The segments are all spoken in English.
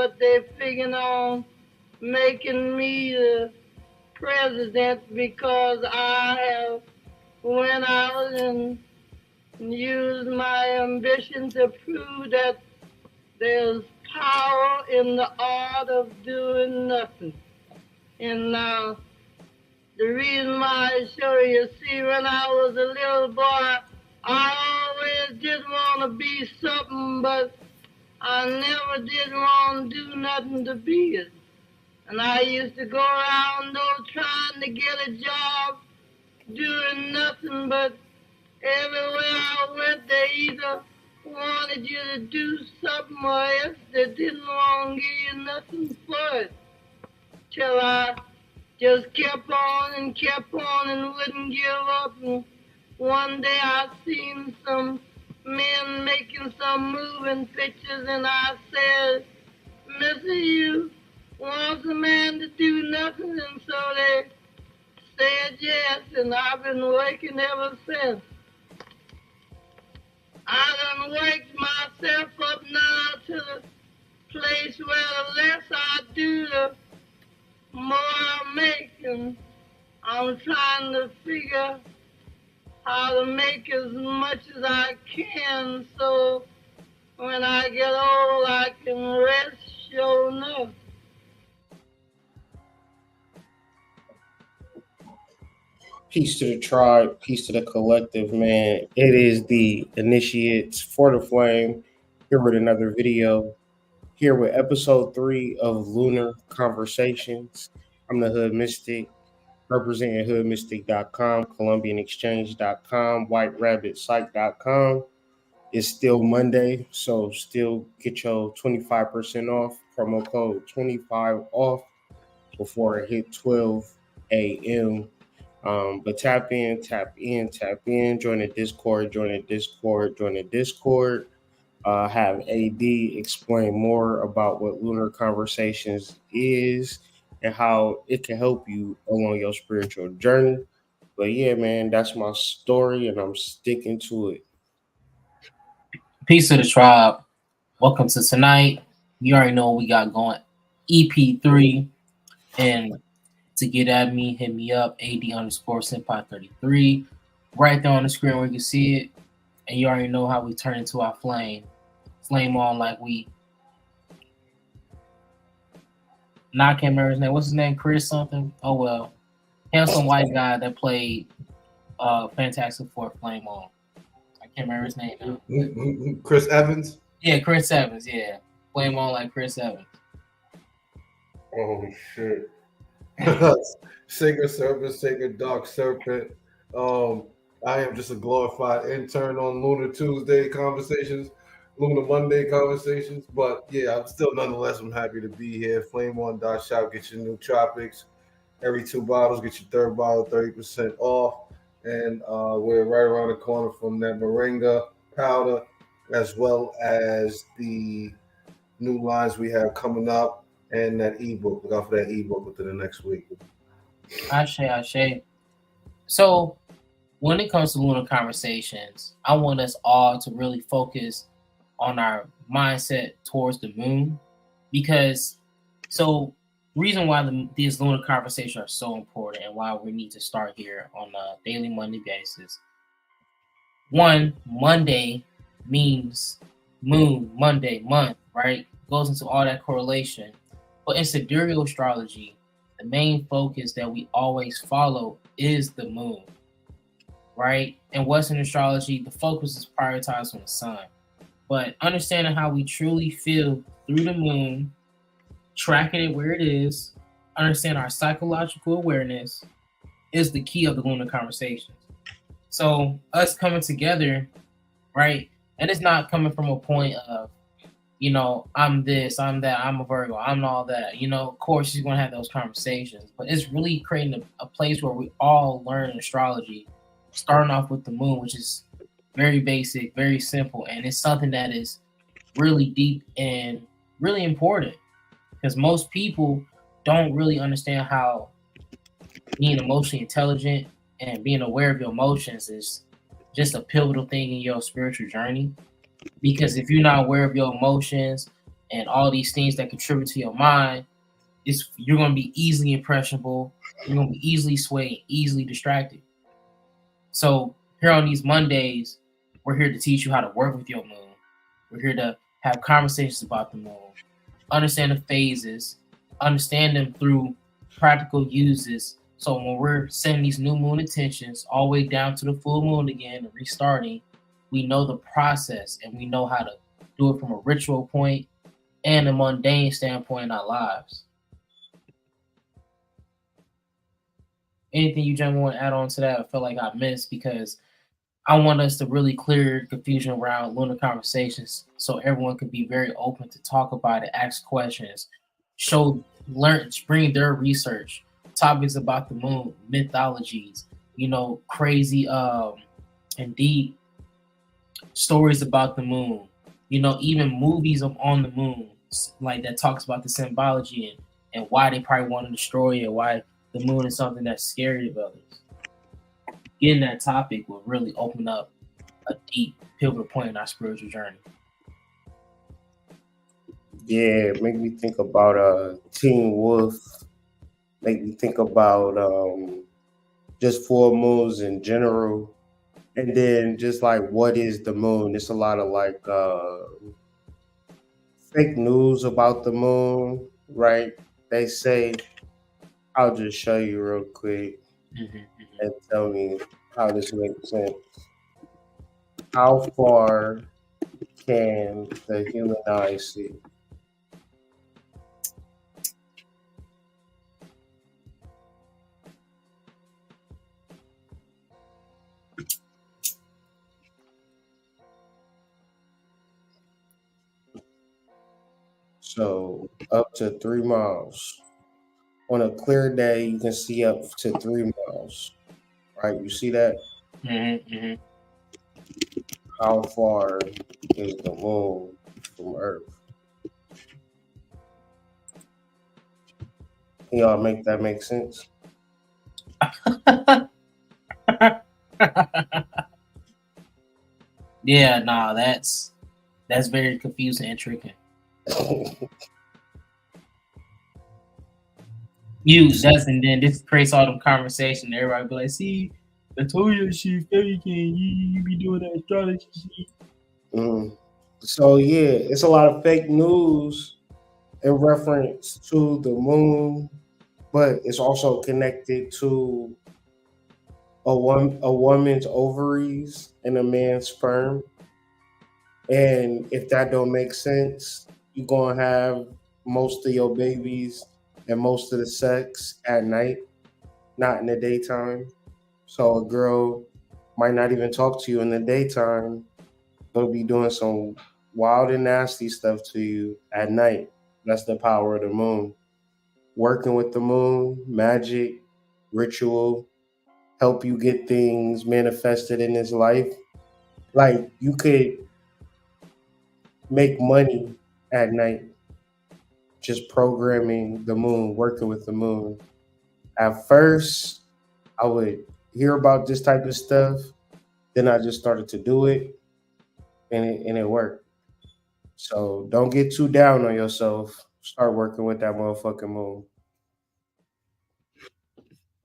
but they figured on making me the president because I have went out and used my ambition to prove that there's power in the art of doing nothing. And now, the reason why I show you, see, when I was a little boy, I always did want to be something, but I never did want to do nothing to be it. And I used to go around, though, trying to get a job, doing nothing, but everywhere I went, they either wanted you to do something or else they didn't want to give you nothing for it. Till I just kept on and wouldn't give up. And one day I seen some men making some moving pictures, and I said, Missy, you want a man to do nothing? And so they said yes, and I've been working ever since. I done worked myself up now to the place where the less I do, the more I make. And I'm trying to figure how to make as much as I can so when I get old I can rest sure enough. Peace to the tribe, peace to the collective, man. It is the initiates for the flame. Here with another video. Here with episode 3 of Lunar Conversations. I'm the Hood Mystic, representing hoodmystic.com, columbianexchange.com, whiterabbitpsych.com. It's still Monday, so still get your 25% off. Promo code 25 off before it hit 12 a.m. But tap in. Join the Discord. Have AD explain more about what Lunar Conversations is and how it can help you along your spiritual journey. But yeah, man, that's my story, and I'm sticking to it. Peace to the tribe. Welcome to tonight. You already know what we got going. EP3. And to get at me, hit me up, AD_Senpai33. Right there on the screen where you can see it. And you already know how we turn into our flame. Flame on like we. Nah, I can't remember his name. What's his name? Chris something? Oh, well. Handsome white guy that played Fantastic Four Flame on. I can't remember his name now. Chris Evans? Yeah, Chris Evans, yeah. Flame on like Chris Evans. Oh, shit. Sacred Serpent, Sacred Dark Serpent. I am just a glorified intern on Lunar Tuesday Conversations, Lunar Monday Conversations. But yeah, I'm happy to be here. Flame on .shop, get your new tropics. Every 2 bottles, get your third bottle 30% off. And we're right around the corner from that moringa powder, as well as the new lines we have coming up and that ebook. Look out for that ebook within the next week. Ashe. So when it comes to Lunar Conversations, I want us all to really focus on our mindset towards the moon, because reason why these Lunar Conversations are so important and why we need to start here on a daily Monday basis. One, Monday means moon, Monday, month, right? Goes into all that correlation. But in sidereal astrology, the main focus that we always follow is the moon, right? In Western astrology, the focus is prioritized on the sun. But understanding how we truly feel through the moon, tracking it where it is, understand our psychological awareness is the key of the Lunar Conversations. So us coming together, right? And it's not coming from a point of, I'm this, I'm that, I'm a Virgo, I'm all that. Of course, you're going to have those conversations. But it's really creating a place where we all learn astrology, starting off with the moon, which is very basic, very simple. And it's something that is really deep and really important, because most people don't really understand how being emotionally intelligent and being aware of your emotions is just a pivotal thing in your spiritual journey. Because if you're not aware of your emotions, and all these things that contribute to your mind, you're going to be easily impressionable. You're going to be easily swayed, easily distracted. So here on these Mondays, we're here to teach you how to work with your moon. We're here to have conversations about the moon, understand the phases, understand them through practical uses. So when we're setting these new moon intentions all the way down to the full moon again and restarting, we know the process and we know how to do it from a ritual point and a mundane standpoint in our lives. Anything you gentlemen want to add on to that? I feel like I missed, because I want us to really clear confusion around Lunar Conversations so everyone can be very open to talk about it, ask questions, bring their research, topics about the moon, mythologies, crazy and deep stories about the moon, even movies on the moon, like that talks about the symbology and why they probably want to destroy it, why the moon is something that's scary to others. Getting that topic will really open up a deep pivotal point in our spiritual journey. Yeah, make me think about Teen Wolf. Make me think about just full moons in general. And then just like, what is the moon? It's a lot of like fake news about the moon, right? They say, I'll just show you real quick and tell me how this makes sense. How far can the human eye see? So up to 3 miles. On a clear day, you can see up to 3 miles. Right? You see that? How far is the moon from Earth? Can y'all make that make sense? Yeah, nah, that's very confusing and tricky. And then this creates all them conversation. Everybody be like, "See, I told you she fake, and you be doing that astrology shit." So yeah, it's a lot of fake news in reference to the moon, but it's also connected to a woman's ovaries and a man's sperm. And if that don't make sense, you're gonna have most of your babies and most of the sex at night, not in the daytime. So a girl might not even talk to you in the daytime. They'll be doing some wild and nasty stuff to you at night. That's the power of the moon. Working with the moon, magic, ritual, help you get things manifested in this life. Like, you could make money at night just programming the moon, working with the moon. At first, I would hear about this type of stuff. Then I just started to do it, and it worked. So don't get too down on yourself. Start working with that motherfucking moon.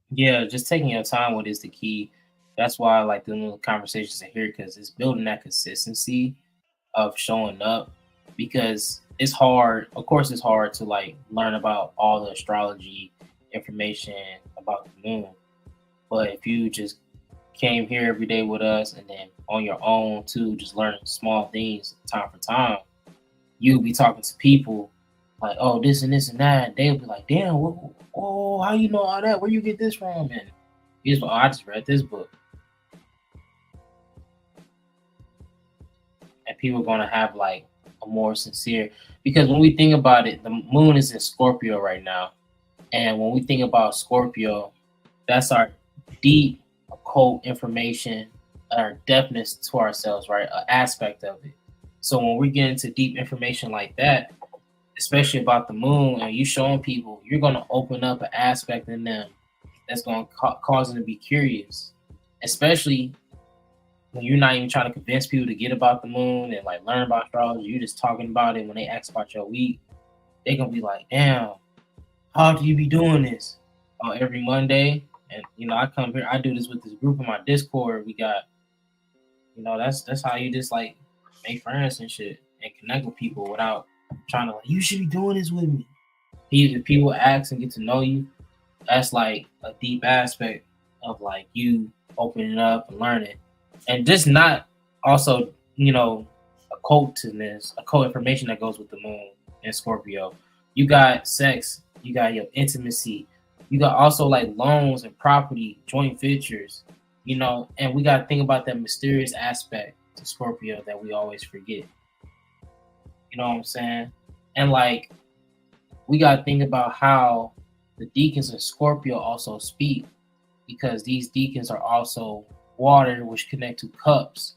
Yeah, just taking your time with it is the key. That's why I like the little conversations in here, because it's building that consistency of showing up, because it's hard. Of course, it's hard to like learn about all the astrology information about the moon. But if you just came here every day with us and then on your own too, just learning small things time for time, you'll be talking to people like, oh, this and this and that. And they'll be like, damn, how you know all that? Where you get this from? And he's like, I just read this book. And people are going to have like a more sincere, because when we think about it, the moon is in Scorpio right now. And when we think about Scorpio, that's our deep occult information, our deafness to ourselves, right? An aspect of it. So when we get into deep information like that, especially about the moon, and you showing people, you're going to open up an aspect in them that's going to cause them to be curious. Especially when you're not even trying to convince people to get about the moon and like learn about astrology, you're just talking about it. When they ask about your week, they're gonna be like, "Damn, how do you be doing this?" Every Monday, and I come here. I do this with this group in my Discord. We got, that's how you just like make friends and shit and connect with people without trying to like. You should be doing this with me. If people ask and get to know you, that's like a deep aspect of like you opening up and learning, and just not also occult information that goes with the moon and Scorpio. You got sex, you got your intimacy, you got also like loans and property, joint ventures, and we got to think about that mysterious aspect to Scorpio that we always forget. You know what I'm saying? And like we got to think about how the deacons in Scorpio also speak, because these deacons are also water, which connect to cups,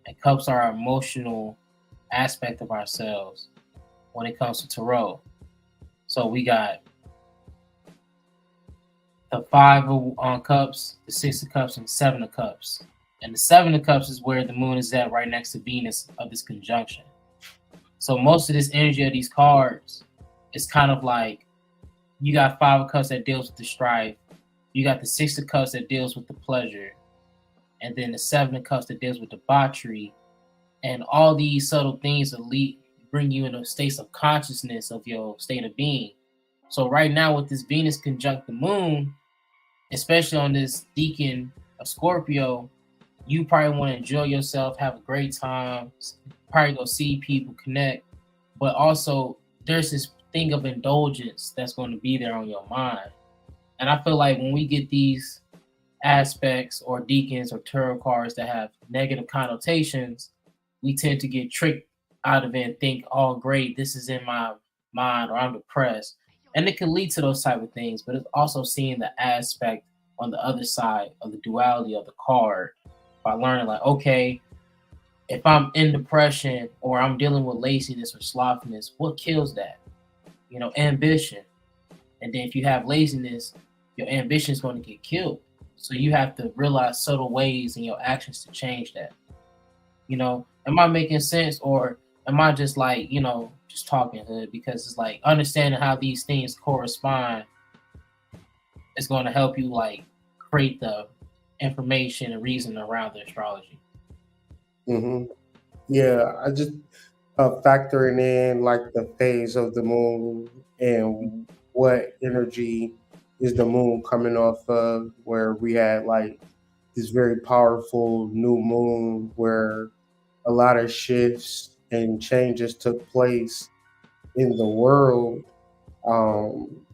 and cups are our emotional aspect of ourselves when it comes to tarot. So we got the 5 of cups, the 6 of cups, and the 7 of cups. And the 7 of cups is where the moon is at, right next to Venus of this conjunction. So most of this energy of these cards is kind of like you got 5 of cups that deals with the strife. You got the 6 of cups that deals with the pleasure. And then the 7 of cups that deals with debauchery. And all these subtle things that bring you in a state of consciousness of your state of being. So right now with this Venus conjunct the moon, especially on this deacon of Scorpio, you probably want to enjoy yourself, have a great time, probably go see people, connect. But also there's this thing of indulgence that's going to be there on your mind. And I feel like when we get these aspects or deacons or tarot cards that have negative connotations, we tend to get tricked out of it and think, oh, great, this is in my mind, or I'm depressed. And it can lead to those type of things, but it's also seeing the aspect on the other side of the duality of the card by learning like, okay, if I'm in depression or I'm dealing with laziness or slothfulness, what kills that? Ambition. And then if you have laziness, your ambition is going to get killed. So you have to realize subtle ways in your actions to change that. Am I making sense, or am I just like, just talking hood? Because it's like understanding how these things correspond is going to help you like create the information and reason around the astrology. Mm-hmm. Yeah, I just factoring in like the phase of the moon and what energy is the moon coming off of, where we had like this very powerful new moon where a lot of shifts and changes took place in the world. Um,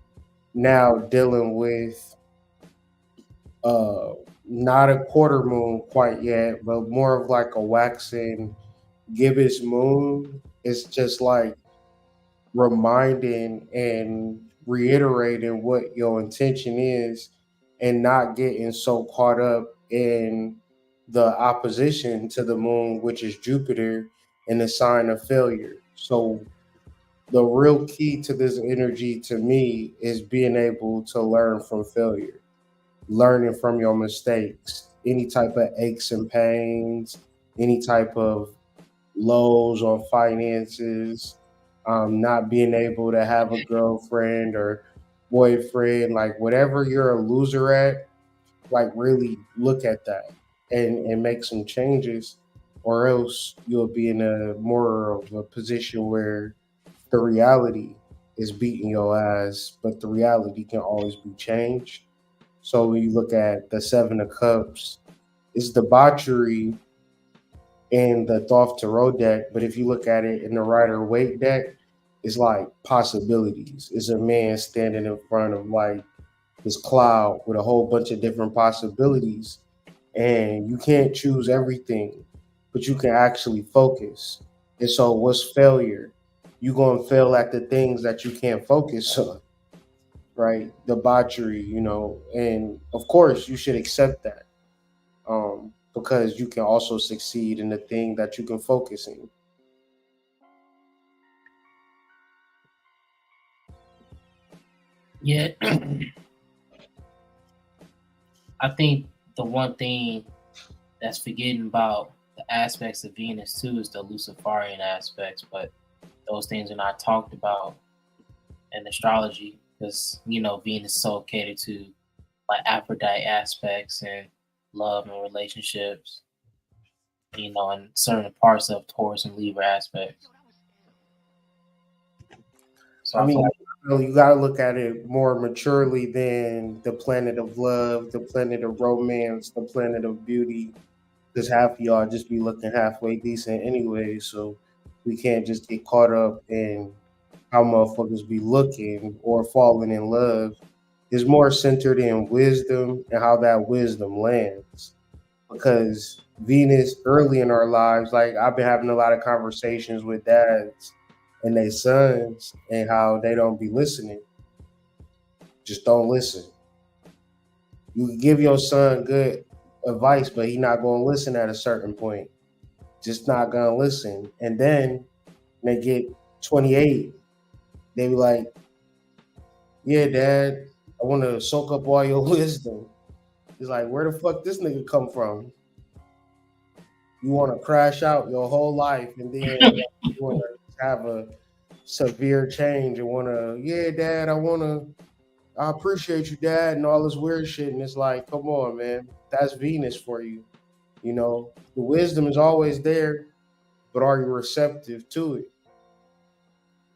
Now dealing with uh, not a quarter moon quite yet, but more of like a waxing gibbous moon. It's just like reminding and reiterating what your intention is and not getting so caught up in the opposition to the moon, which is Jupiter, and the sign of failure. So the real key to this energy to me is being able to learn from failure, learning from your mistakes, any type of aches and pains, any type of lows on finances, not being able to have a girlfriend or boyfriend, like whatever you're a loser at, like really look at that and make some changes, or else you'll be in a more of a position where the reality is beating your ass, but the reality can always be changed. So when you look at the 7 of Cups, it's debauchery in the Thoth Tarot deck, but if you look at it in the Rider Waite deck, it's like possibilities. It's a man standing in front of like this cloud with a whole bunch of different possibilities, and you can't choose everything, but you can actually focus. And so, what's failure? You're gonna fail at the things that you can't focus on, right? Debauchery, and of course, you should accept that, because you can also succeed in the thing that you can focus in. Yeah. I think the one thing that's forgetting about the aspects of Venus too, is the Luciferian aspects, but those things are not talked about in astrology because Venus is so catered to like Aphrodite aspects and love and relationships, and certain parts of Taurus and Libra aspects. So I I feel mean, like you got to look at it more maturely than the planet of love, the planet of romance, the planet of beauty. Because half of y'all just be looking halfway decent anyway. So we can't just get caught up in how motherfuckers be looking or falling in love. It's more centered in wisdom and how that wisdom lands. Because Venus early in our lives, like I've been having a lot of conversations with dads and their sons and how they don't be listening. Just don't listen. You can give your son good advice, but he not gonna listen at a certain point. Just not gonna listen. And then when they get 28, they be like, "Yeah, Dad, I want to soak up all your wisdom." He's like, "Where the fuck this nigga come from? You want to crash out your whole life, and then you want to have a severe change and want to, yeah, Dad, I appreciate you, Dad, and all this weird shit." And it's like, come on, man, that's Venus for you. The wisdom is always there, but are you receptive to it?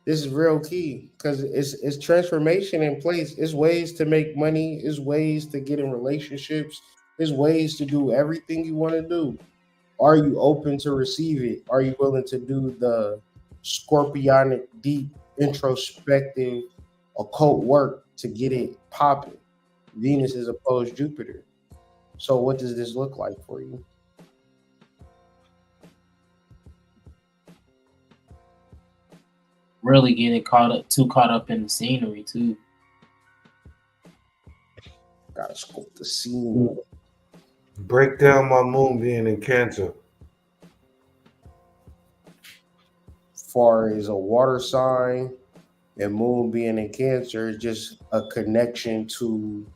This is real key because it's transformation in place. It's ways to make money. It's ways to get in relationships. There's ways to do everything you want to do. Are you open to receive it? Are you willing to do the scorpionic, deep, introspective, occult work to get it popping? Venus is opposed Jupiter. So what does this look like for you? really getting caught up in the scenery too. Gotta scope the scene. Break down my moon being in Cancer. Far as a water sign and moon being in Cancer is just a connection to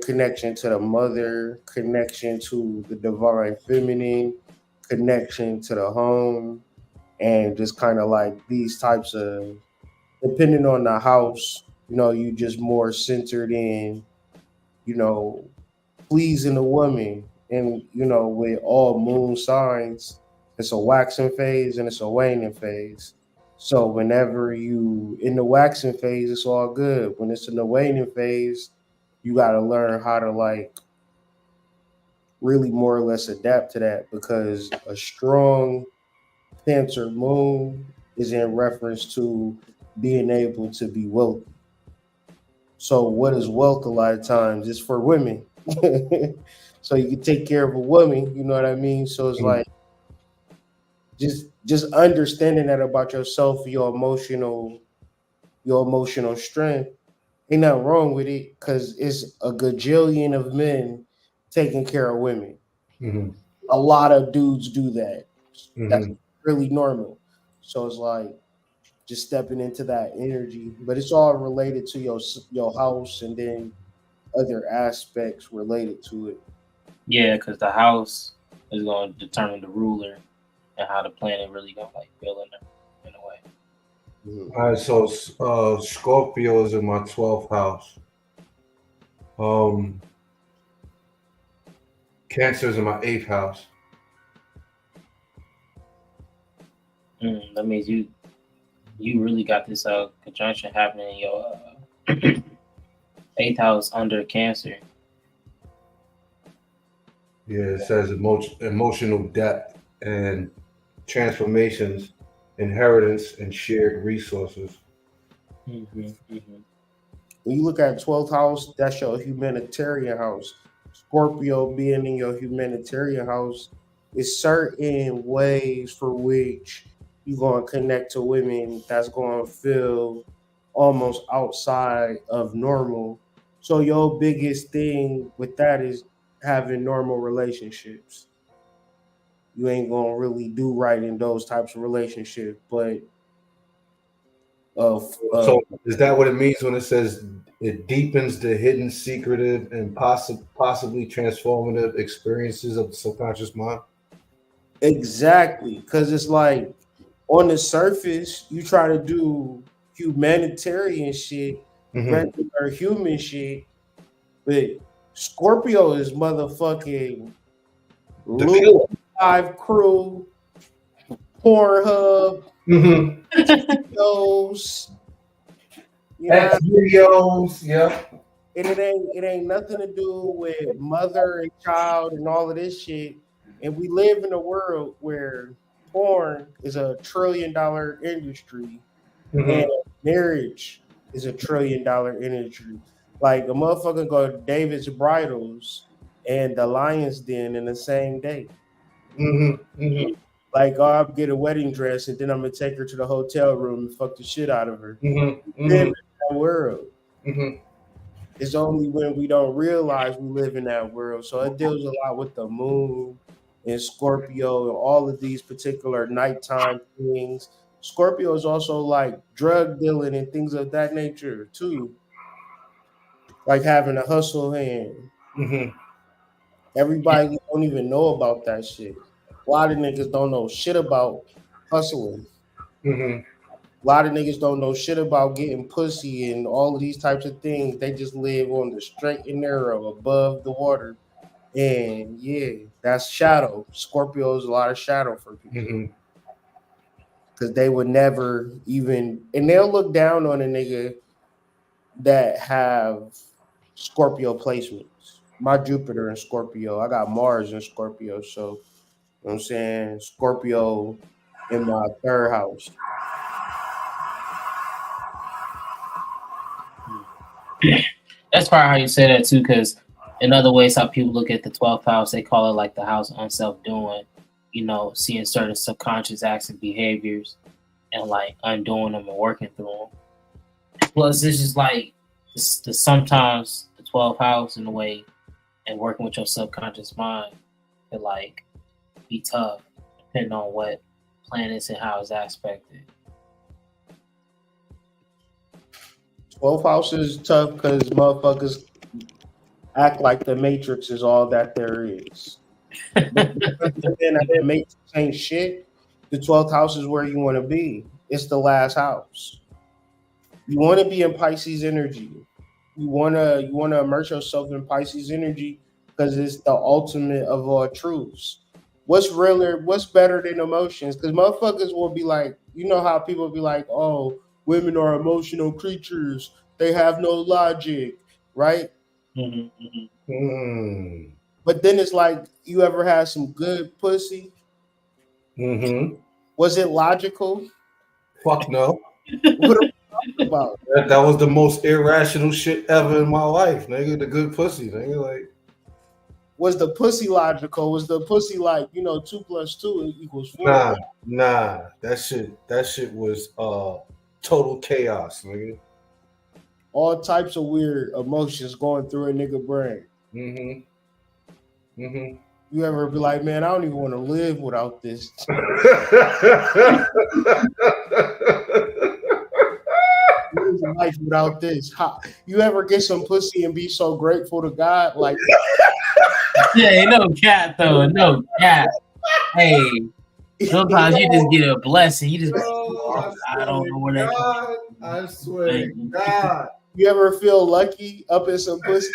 connection to the mother, connection to the divine feminine, connection to the home, and just kind of like these types of, depending on the house, you just more centered in, you know, pleasing the woman. And, with all moon signs, it's a waxing phase and it's a waning phase. So whenever you in the waxing phase, it's all good. When it's in the waning phase, you got to learn how to like really more or less adapt to that because a strong Cancer moon is in reference to being able to be wealthy. So what is wealth a lot of times? It's for women. So you can take care of a woman, you know what I mean? So it's like just understanding that about yourself, your emotional strength. Ain't nothing wrong with it because it's a gajillion of men taking care of women. Mm-hmm. A lot of dudes do that. That's Mm-hmm. really normal. So it's like just stepping into that energy, but it's all related to your house and then other aspects related to it. Yeah, because the house is going to determine the ruler and how the planet really gonna like feel in a way. Mhm. All right, so Scorpio is in my 12th house. Um, Cancer is in my 8th house. That means you really got this conjunction happening in your eighth house under Cancer. Yeah, it says emotional depth and transformations, inheritance, and shared resources. Mm-hmm, mm-hmm. When you look at 12th house, that's your humanitarian house. Scorpio being in your humanitarian house is certain ways for which you're going to connect to women that's going to feel almost outside of normal. So your biggest thing with that is having normal relationships. You ain't going to really do right in those types of relationships, but of So is that what it means when it says it deepens the hidden, secretive, and possibly transformative experiences of the subconscious mind? exactly, because it's like on the surface you try to do humanitarian shit, Mm-hmm. regular human shit, but Scorpio is motherfucking The Lunar killer. 5 crew, Pornhub, Mm-hmm. videos, you know. X videos. Yeah. And it ain't nothing to do with mother and child and all of this shit. And we live in a world where porn is $1 trillion industry and Mm-hmm. marriage is $1 trillion industry. Like a motherfucker go to David's Bridals and the Lion's Den in the same day. Mm-hmm. Mm-hmm. Like, oh, I'll get a wedding dress and then I'm gonna take her to the hotel room and fuck the shit out of her. Mm-hmm. We live Mm-hmm. in that world. Mm-hmm. It's only when we don't realize we live in that world. So it deals a lot with the moon and Scorpio and all of these particular nighttime things. Scorpio is also like drug dealing and things of that nature too, like having a hustle hand. Mm-hmm. Everybody don't even know about that shit. A lot of niggas don't know shit about hustling. Mm-hmm. A lot of niggas don't know shit about getting pussy and all of these types of things. They just live on the straight and narrow above the water. And yeah, that's shadow. Scorpio is a lot of shadow for people Mm-hmm. because they would never even, and they'll look down on a nigga that have Scorpio placements. My Jupiter in Scorpio, I got Mars in Scorpio, so you know what I'm saying Scorpio in my third house. That's probably how you say that too, because in other ways, how people look at the 12th house, they call it like the house on self doing, seeing certain subconscious acts and behaviors and like undoing them and working through them. Plus, it's just like sometimes the 12th house in a way and working with your subconscious mind can like be tough depending on what planets and how it's aspected. 12th house is tough because motherfuckers act like the Matrix is all that there is. But then that Matrix ain't shit. The 12th house is where you want to be. It's the last house. You want to be in Pisces energy. You wanna immerse yourself in Pisces energy because it's the ultimate of all truths. What's realer? What's better than emotions? Because motherfuckers will be like, you know how people be like, oh, women are emotional creatures. They have no logic, right? Mm-hmm, mm-hmm. Mm-hmm. But then it's like, you ever had some good pussy? Mm-hmm. Was it logical? Fuck no. What are we talking about? That was the most irrational shit ever in my life, nigga. The good pussy, nigga. Like, Was the pussy logical? Was the pussy like, 2 + 2 = 4? nah. That shit was total chaos, nigga. All types of weird emotions going through a nigga brain. Mm-hmm. Mm-hmm. You ever be like, man, I don't even want to live without this. Life without this. You ever get some pussy and be so grateful to God? Like, Yeah, no cat though, no cat. Hey, sometimes you just get a blessing. You just I don't know where that God, I swear to Thank you. God. you ever feel lucky up in some pussy?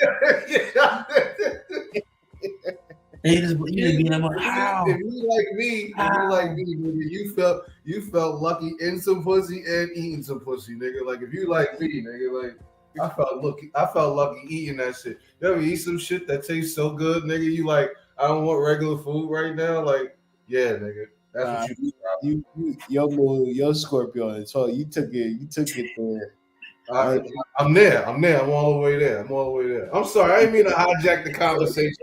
you just be like, how? If you like me, nigga, you felt lucky in some pussy and eating some pussy, nigga. Like if you like me, nigga, like I felt lucky eating that shit. You ever eat some shit that tastes so good, nigga? You like, I don't want regular food right now. Like, yeah, nigga. That's what you do. Your Scorpio and so you took it there. I'm there. I'm all the way there. I'm sorry. I didn't mean to hijack the conversation.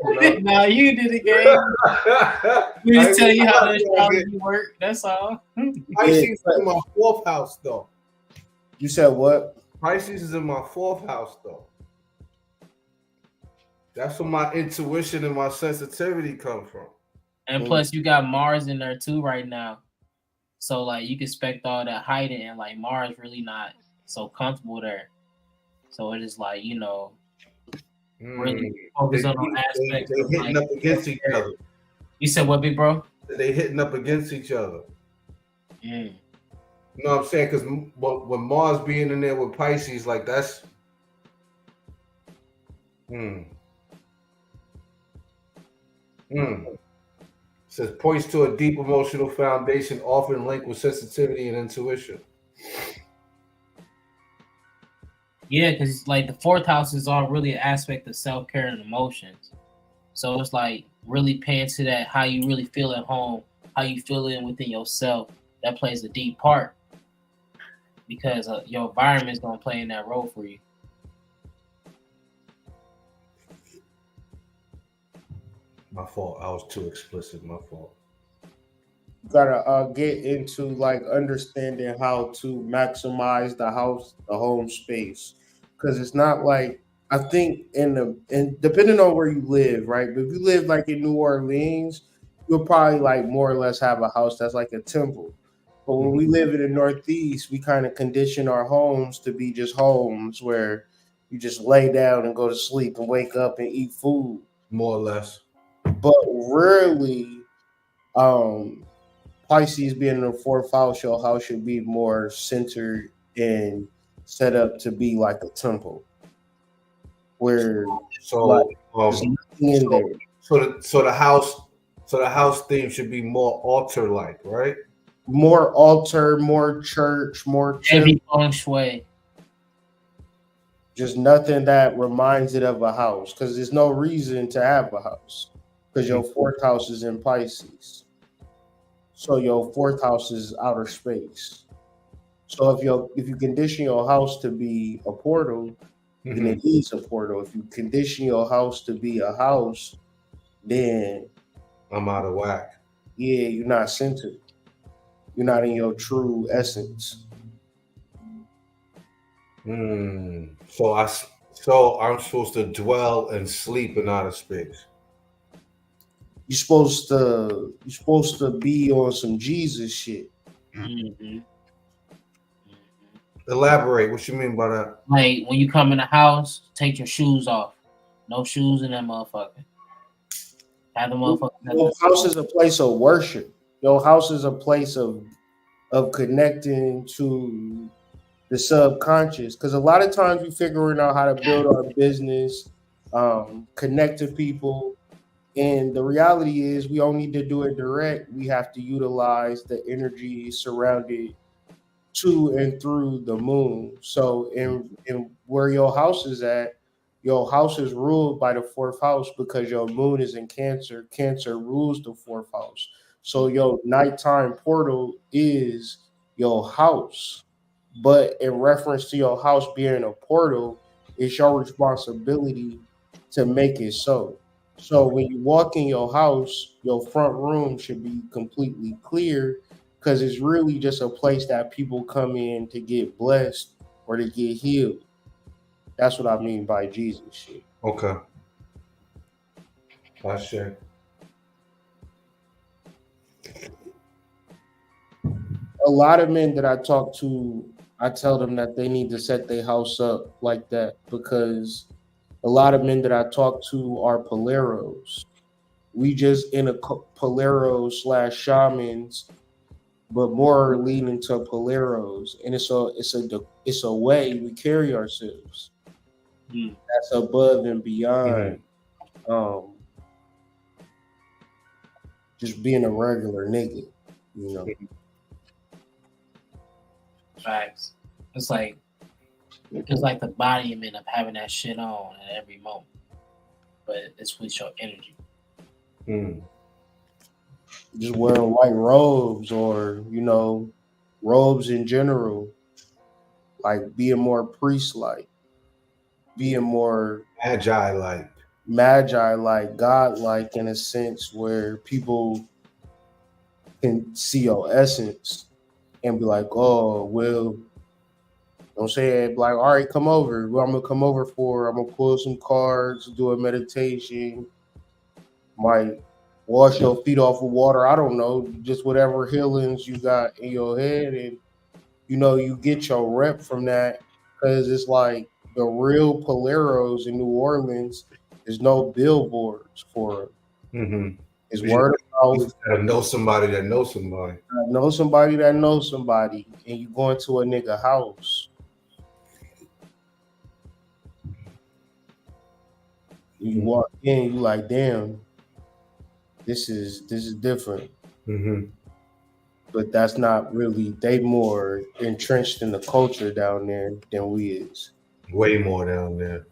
No, you did it, gang. We just tell you how the astrology work. That's all. Pisces is in my 4th house, though. You said what? Pisces is in my 4th house, though. That's where my intuition and my sensitivity come from. And plus, you got Mars in there too right now. So like you can expect all that hiding, and like Mars really not so comfortable there. So it is like really They, focus on aspects they of hitting like up against each other. You said what, big bro? They hitting up against each other. Mm. You know what I'm saying? Because when Mars being in there with Pisces, like that's. Says points to a deep emotional foundation, often linked with sensitivity and intuition. Yeah, because like the fourth house is all really an aspect of self-care and emotions. So it's like really paying to that, how you really feel at home, how you feel it within yourself. That plays a deep part because your environment is gonna play in that role for you. My fault. I was too explicit. My fault. Gotta get into like understanding how to maximize the house, the home space, because it's not like I think and depending on where you live, right? But if you live like in New Orleans, you'll probably like more or less have a house that's like a temple. But when we live in the Northeast, we kind of condition our homes to be just homes where you just lay down and go to sleep and wake up and eat food, more or less. But really, um, Pisces being in the fourth house, your house should be more centered and set up to be like a temple, where like there's nothing in there. So the house theme should be more altar like, right? More altar, more church, more heavy feng shui. Just nothing that reminds it of a house, because there's no reason to have a house, because your fourth house is in Pisces. So your fourth house is outer space. So if you condition your house to be a portal, then it is a portal. If you condition your house to be a house, then I'm out of whack. Yeah, you're not centered. You're not in your true essence. So I'm supposed to dwell and sleep in outer space. You're supposed to be on some Jesus shit. Mm-hmm. Elaborate. What you mean by that? Like when you come in the house, take your shoes off. No shoes in that motherfucker. Have the motherfucker. Your house is a place of worship. Your house is a place of connecting to the subconscious. Because a lot of times we figuring out how to build our business, connect to people. And the reality is we don't need to do it direct. We have to utilize the energy surrounded to and through the moon. So in where your house is at, your house is ruled by the fourth house because your moon is in Cancer. Cancer rules the fourth house. So your nighttime portal is your house. But in reference to your house being a portal, it's your responsibility to make it so. So when you walk in your house, your front room should be completely clear because it's really just a place that people come in to get blessed or to get healed. That's what I mean by Jesus shit. Okay. That's shit. A lot of men that I talk to, I tell them that they need to set their house up like that because a lot of men that I talk to are poleros. We just in a polero / shamans, but more leaning to poleros, and it's a way we carry ourselves that's above and beyond just being a regular nigga, you know. Facts. It's like the embodiment of having that shit on at every moment, but it's with your energy. Just wearing white robes or robes in general, like being more priest-like, being more magi-like, God-like in a sense where people can see your essence and be like, oh, well, don't say it like, all right, come over. What I'm gonna come over for? I'm gonna pull some cards, do a meditation, might wash your feet off with water. I don't know, just whatever healings you got in your head, and you get your rep from that because it's like the real Poleros in New Orleans. There's no billboards for it. Mm-hmm. It's You word of just mouth. gotta know somebody that knows somebody. I know somebody that knows somebody, and you go into a nigga house. You walk in, you like, damn, this is different. Mm-hmm. But that's not really. They more entrenched in the culture down there than we is. Way more down there.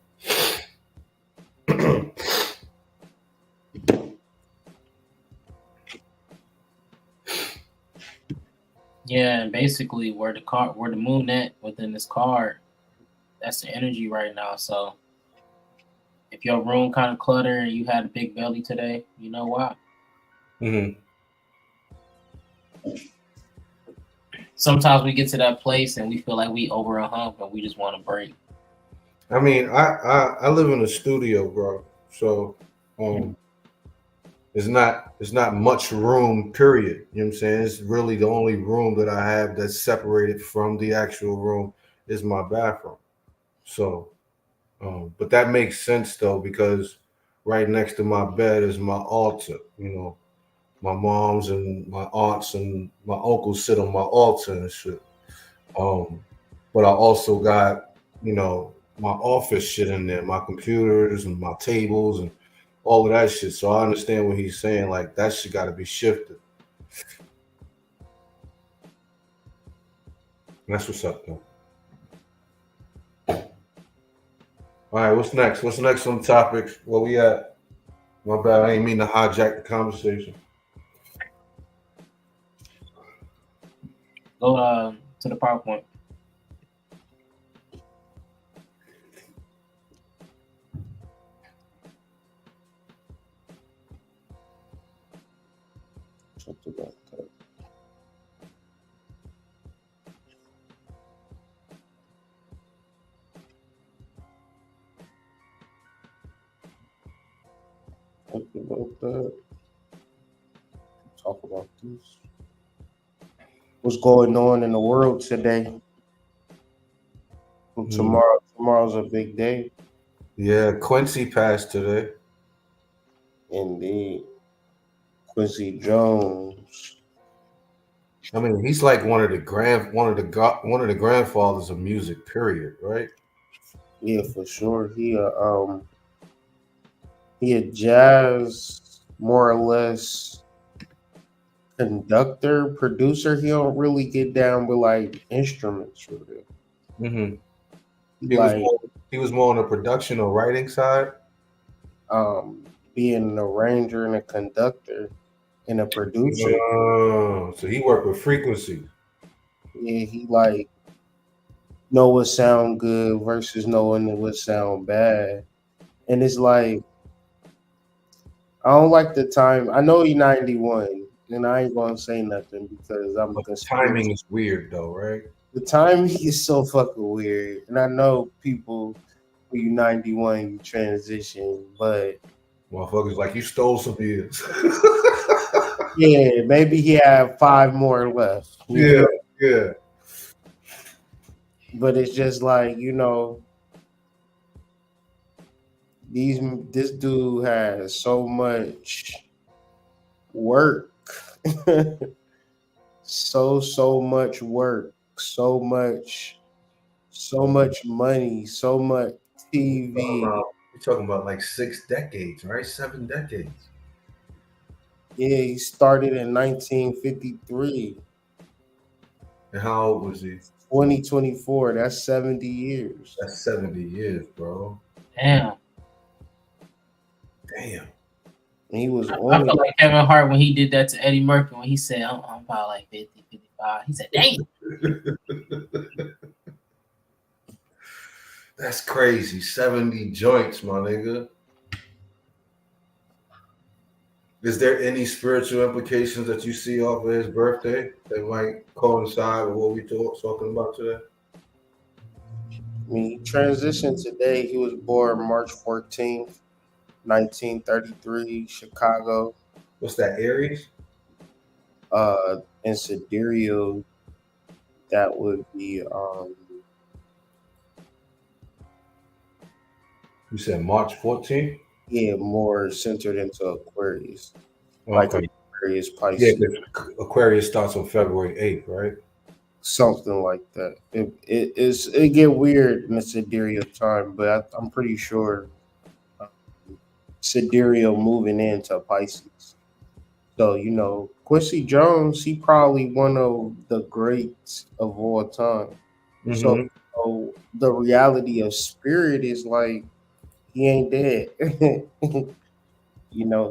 Yeah, and basically where the moon at within this card, that's the energy right now. So if your room kind of cluttered and you had a big belly today, you know why. Mm-hmm. Sometimes we get to that place and we feel like we over a hump and we just want to break. I mean, I live in a studio, bro. So it's not much room, period. You know what I'm saying? It's really the only room that I have that's separated from the actual room is my bathroom. So but that makes sense though, because right next to my bed is my altar. My moms and my aunts and my uncles sit on my altar and shit. But I also got, my office shit in there, my computers and my tables and all of that shit. So I understand what he's saying. Like that shit got to be shifted. That's what's up, though. All right, what's next? What's next on the topics? Where we at? My bad, I ain't mean to hijack the conversation. Go to the PowerPoint. Something like that. Something about that. Talk about this. What's going on in the world today? Tomorrow's a big day. Yeah, Quincy passed today. Indeed. Quincy Jones. I mean, he's like one of the grandfathers of music. Period. Right? Yeah, for sure. He a jazz, more or less, conductor, producer. He don't really get down with like instruments for real. Mm-hmm. Like He was more on the production or writing side. being an arranger and a conductor and a producer. Oh, so he worked with frequency. Yeah, he like know what sound good versus knowing what sound bad. And it's like I don't like the time. I know he's 91, and I ain't gonna say nothing because I'm But the conspiracy. timing is weird though, right? The timing is so fucking weird. And I know people when you 91, you transition, but Motherfuckers like you stole some years. yeah, maybe he had 5 more left. Yeah, yeah. But it's just like, this dude has so much work. so much work, so much money, so much TV. You're talking about like 6 decades, right? 7 decades. Yeah, he started in 1953. And how old was he? 2024. That's 70 years. That's 70 years, bro. Damn. Damn. And he was I on. felt like Kevin Hart when he did that to Eddie Murphy when he said, I'm about like 50, 55. He said, damn. That's crazy. 70 joints, my nigga. Is there any spiritual implications that you see off of his birthday that might coincide with what we talking about today? I mean, he transitioned today. He was born March 14th, 1933, Chicago. What's that? Aries? And sidereal, that would be You said March 14th? yeah, more centered into Aquarius, like Okay. Aquarius Yeah, Pisces, because Aquarius starts on February 8th, right? something like that. It get weird in the sidereal time, but I'm pretty sure um, sidereal moving into Pisces. So Quincy Jones, he probably one of the greats of all time. So, Mm-hmm. the reality of spirit is like he ain't dead.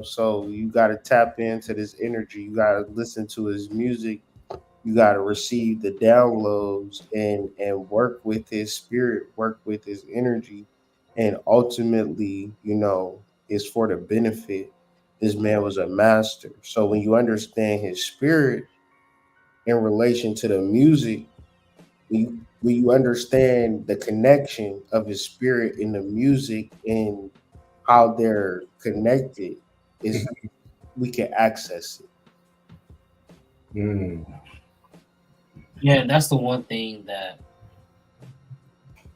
So you got to tap into this energy. You got to listen to his music. You got to receive the downloads and work with his spirit, work with his energy, and ultimately, is for the benefit. This man was a master. So when you understand his spirit in relation to the music, when you understand the connection of his spirit in the music and how they're connected, is we can access it. Mm. Yeah, that's the one thing that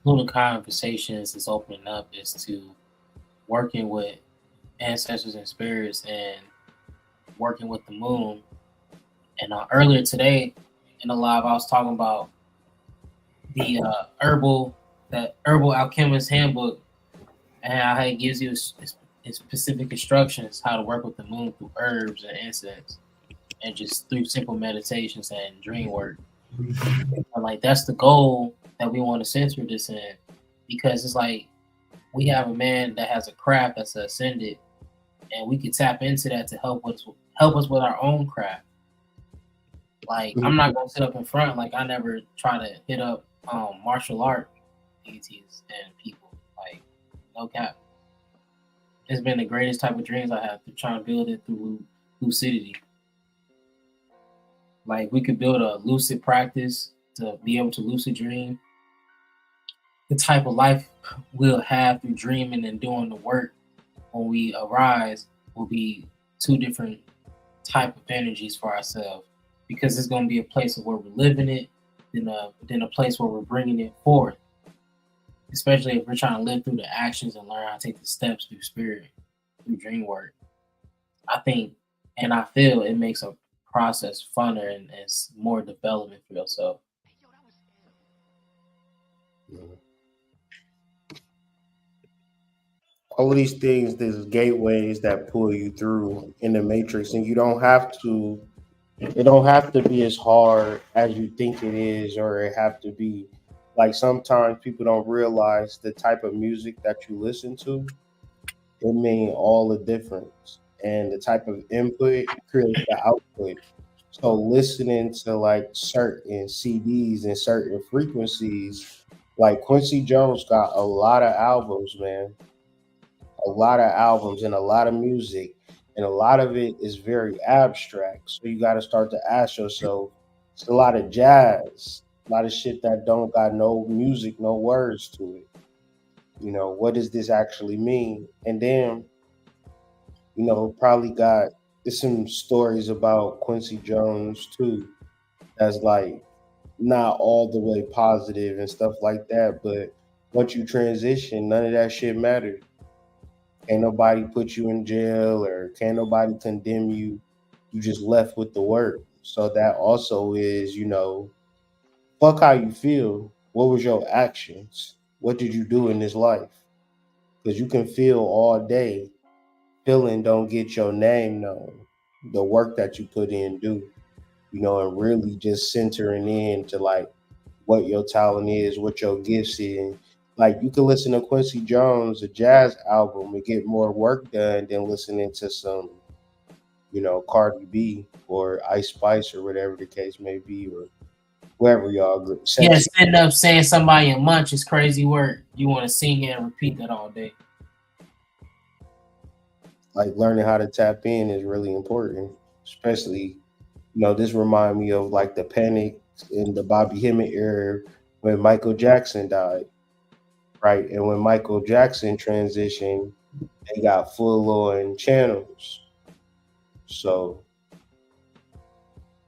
Lunar Conversations is opening up is to working with ancestors and spirits and working with the moon. And earlier today in the live, I was talking about the herbal alchemist handbook and how it gives you specific instructions how to work with the moon through herbs and incense and just through simple meditations and dream work. And like that's the goal that we want to center this in because it's like we have a man that has a craft that's ascended and we can tap into that to help us with our own craft. Like I'm not gonna sit up in front like I never try to hit up martial art deities and people. Like no cap. It's been the greatest type of dreams I have to try and build it through lucidity. Like we could build a lucid practice to be able to lucid dream. The type of life we'll have through dreaming and doing the work when we arise will be two different type of energies for ourselves because it's going to be a place of where we're living it, then a place where we're bringing it forth. Especially if we're trying to live through the actions and learn how to take the steps through spirit, through dream work. I think, and I feel it makes a process funner and it's more development for yourself. All of these things, there's gateways that pull you through in the matrix, and you don't have to. It don't have to be as hard as you think it is, or it have to be like sometimes people don't realize the type of music that you listen to. It mean all the difference, and the type of input creates the output. So listening to like certain CDs and certain frequencies, like Quincy Jones got a lot of albums, man, a lot of albums and a lot of music, and a lot of it is very abstract. So you got to start to ask yourself, it's a lot of jazz, a lot of shit that don't got no music, no words to it. What does this actually mean? And then, probably got there's some stories about Quincy Jones too. That's like not all the way positive and stuff like that. But once you transition, none of that shit matters. Can't nobody put you in jail or can't nobody condemn you. You just left with the word. So that also is, fuck how you feel. What was your actions? What did you do in this life? Because you can feel all day. Feeling don't get your name known. The work that you put in do, and really just centering in to like what your talent is, what your gifts is. Like you can listen to Quincy Jones, a jazz album, and get more work done than listening to some, Cardi B or Ice Spice or whatever the case may be, or whoever y'all Yeah, sense. stand up saying somebody in munch is crazy work. You want to sing it and repeat that all day. Like learning how to tap in is really important, especially, this remind me of like the panic in the Bobby Hemmett era when Michael Jackson died, right? And when Michael Jackson transitioned, they got full on channels. So,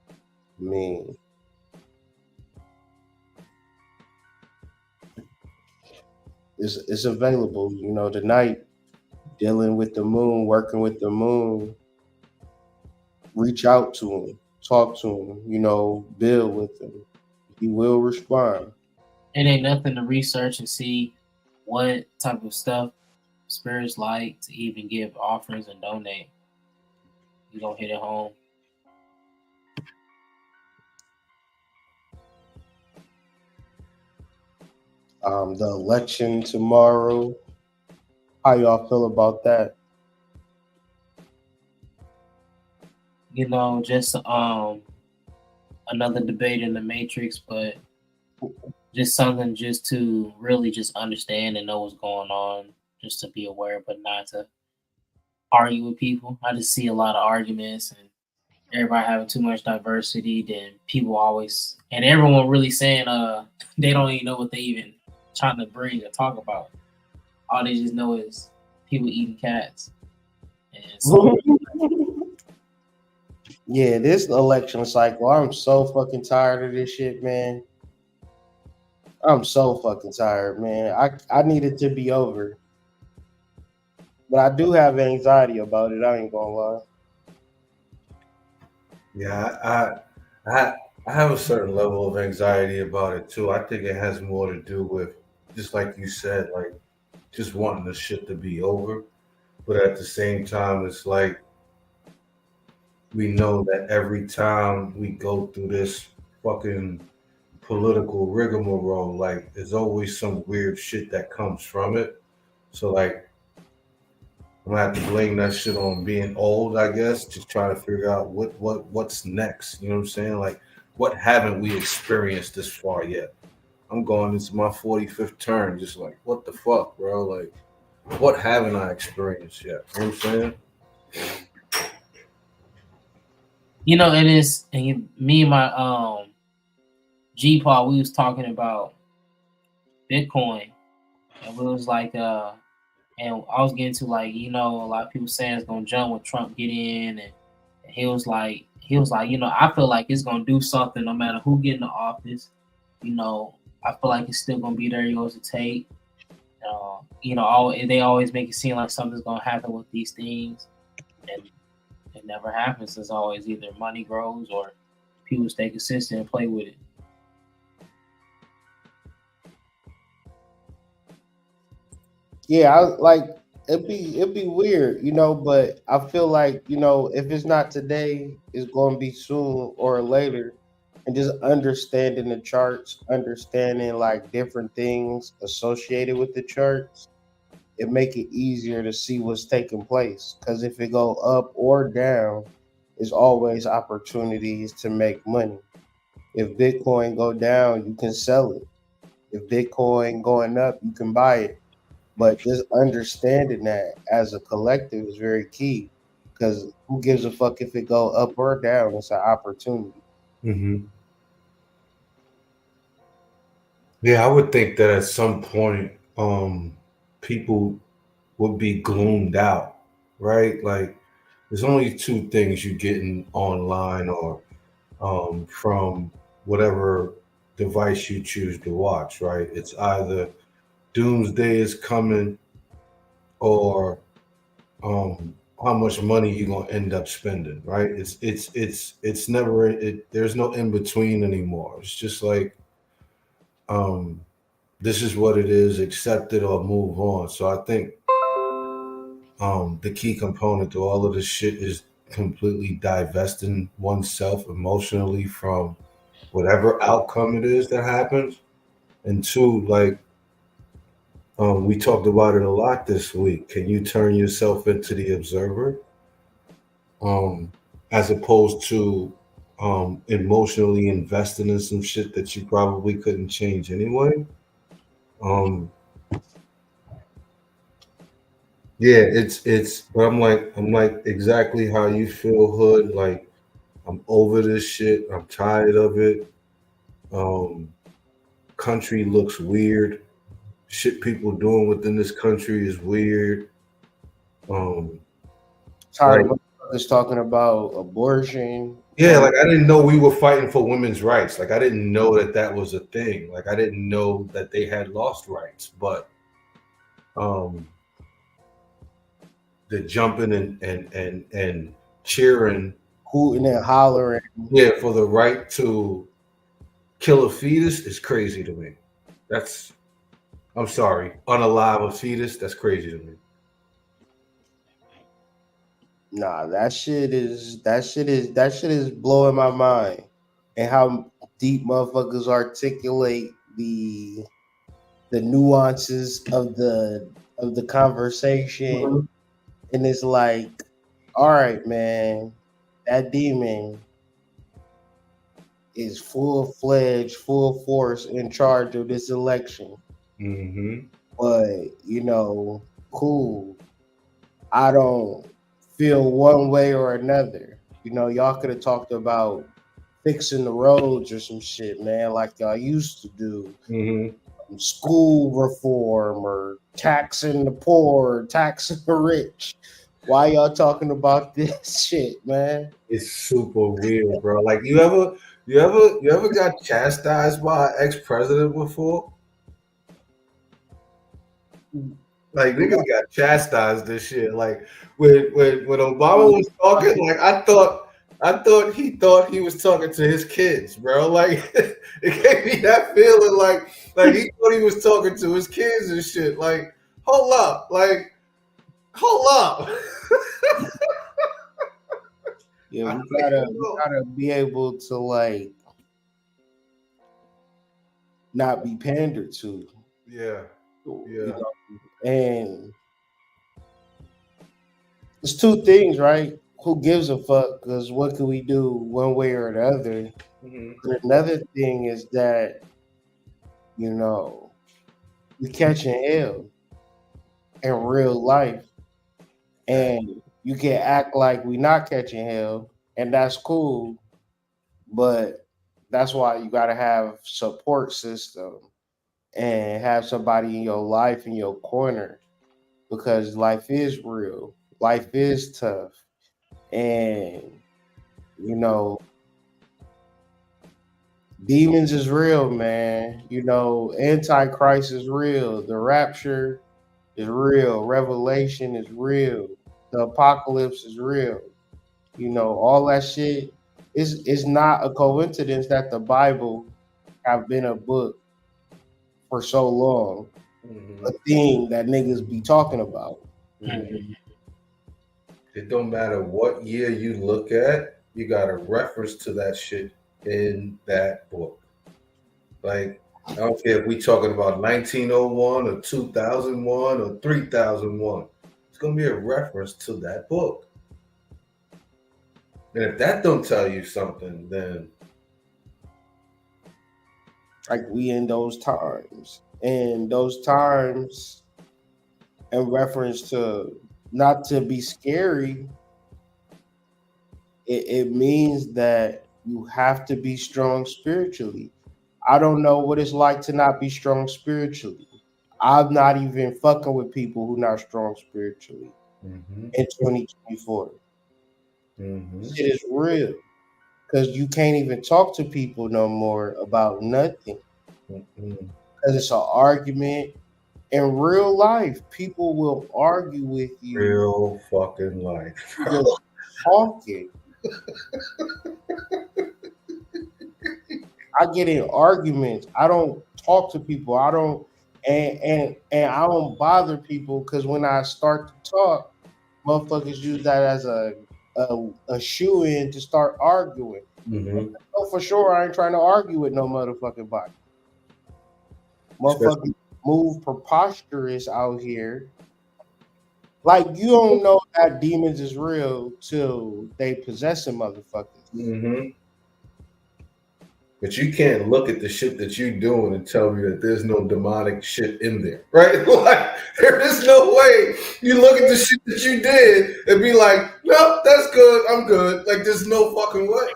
I mean, it's available. Tonight, dealing with the moon, working with the moon. Reach out to him, talk to him. Build with him. He will respond. It ain't nothing to research and see what type of stuff spirits like to even give offerings and donate. You gonna hit it home. The election tomorrow. How y'all feel about that? Just another debate in the matrix, but just something just to really just understand and know what's going on, just to be aware, but not to argue with people. I just see a lot of arguments and everybody having too much diversity. Then people always and everyone really saying they don't even know what they even trying to bring or talk about. All they just know is people eating cats. And so Yeah, this election cycle, I'm so fucking tired of this shit, man. I'm so fucking tired, man. I need it to be over. But I do have anxiety about it, I ain't gonna lie. Yeah, I have a certain level of anxiety about it too. I think it has more to do with just like you said, like just wanting the shit to be over. But at the same time, it's like we know that every time we go through this fucking political rigmarole, like there's always some weird shit that comes from it. So like I'm gonna have to blame that shit on being old, I guess, just trying to figure out what's next. You know what I'm saying? Like, what haven't we experienced this far yet? I'm going into my 45th term, just like, what the fuck, bro? Like, what haven't I experienced yet? You know what I'm saying? it is. And me and my G Paul, we was talking about Bitcoin, and we was like, and I was getting to like, a lot of people saying it's gonna jump when Trump get in, and he was like, I feel like it's gonna do something no matter who get in the office. I feel like it's still gonna be there. Yours to take. They always make it seem like something's gonna happen with these things, and it never happens. It's always either money grows or people stay consistent and play with it. Yeah, it'd be weird, but I feel like, if it's not today, it's gonna be soon or later. And just understanding the charts, understanding like different things associated with the charts, it make it easier to see what's taking place. Because if it go up or down, there's always opportunities to make money. If Bitcoin go down, you can sell it. If Bitcoin going up, you can buy it. But just understanding that as a collective is very key. Because who gives a fuck if it go up or down? It's an opportunity. Mm-hmm. Yeah, I would think that at some point, people would be gloomed out, right? Like, there's only two things you're getting online or from whatever device you choose to watch, right? It's either doomsday is coming or how much money you're gonna end up spending, right? It's never there's no in between anymore. It's just like um, this is what it is, accept it or move on. So I think the key component to all of this shit is completely divesting oneself emotionally from whatever outcome it is that happens. And two, like we talked about it a lot this week. Can you turn yourself into the observer, um, as opposed to emotionally investing in some shit that you probably couldn't change anyway? Um, yeah, But I'm like exactly how you feel, Hood. Like I'm over this shit. I'm tired of it. Um, Country looks weird. Shit people doing within this country is weird. Um, Tired like of motherfuckers talking about abortion. Yeah, like I didn't know we were fighting for women's rights. Like I didn't know that was a thing. Like I didn't know that they had lost rights. But um, the jumping and cheering, hooting and hollering. yeah, for the right to kill a fetus is crazy to me. That's I'm sorry, unalive a fetus. That's crazy to me. Nah, that shit is blowing my mind. And how deep motherfuckers articulate the nuances of the conversation. Mhm. And it's like, all right, man, that demon is full-fledged, full force in charge of this election. Mhm. But cool. I don't feel one way or another. Y'all could have talked about fixing the roads or some shit, man, like y'all used to do. Mhm. School reform or taxing the poor, taxing the rich. Why y'all talking about this shit, man? It's super weird, bro. Like you ever got chastised by an ex-president before? Like niggas got chastised this shit. Like when Obama was talking, like I thought he was talking to his kids, bro. Like it gave me that feeling like he thought he was talking to his kids and shit. Like, hold up, hold up. Yeah, I we don't gotta even we know. gotta be able to like not be pandered to, Yeah, yeah. and it's two things, right? Who gives a fuck? Because what can we do one way or the other? Mhm. But another thing is that you know we catching hell in real life, and you can act like we not catching hell, and that's cool. But that's why you gotta have support system and have somebody in your life in your corner because life is real, life is tough, and you know demons is real, man. Antichrist is real, the rapture is real, revelation is real, the apocalypse is real. All that shit is not a coincidence that the Bible have been a book for so long, a Mhm. thing that niggas be talking about. Mhm. It don't matter what year you look at, you got a reference to that shit in that book. Like, I don't care if we talking about 1901 or 2001 or 3001. It's gonna be a reference to that book. And if that don't tell you something, then Like we in those times, and those times, in reference to not to be scary, it means that you have to be strong spiritually. I don't know what it's like to not be strong spiritually. I'm not even fucking with people who not strong spiritually mm-hmm, in 2024. mm-hmm, Shit is real because you can't even talk to people no more about nothing mm-hmm. because it's an argument. In real life, people will argue with you Real fucking life. just talking. I get in arguments. I don't talk to people. I don't and I don't bother people because when I start to talk, motherfuckers use that as a shoe in to start arguing. Mm-hmm. Oh, for sure, I ain't trying to argue with no motherfucking body. Especially, Motherfuckers move preposterous out here. Like you don't know that demons is real till they possessing motherfuckers. mm-hmm. But you can't look at the shit that you doing and tell me that there's no demonic shit in there, right? Like there is no way you look at the shit that you did and be like, no, that's good, I'm good. Like there's no fucking way.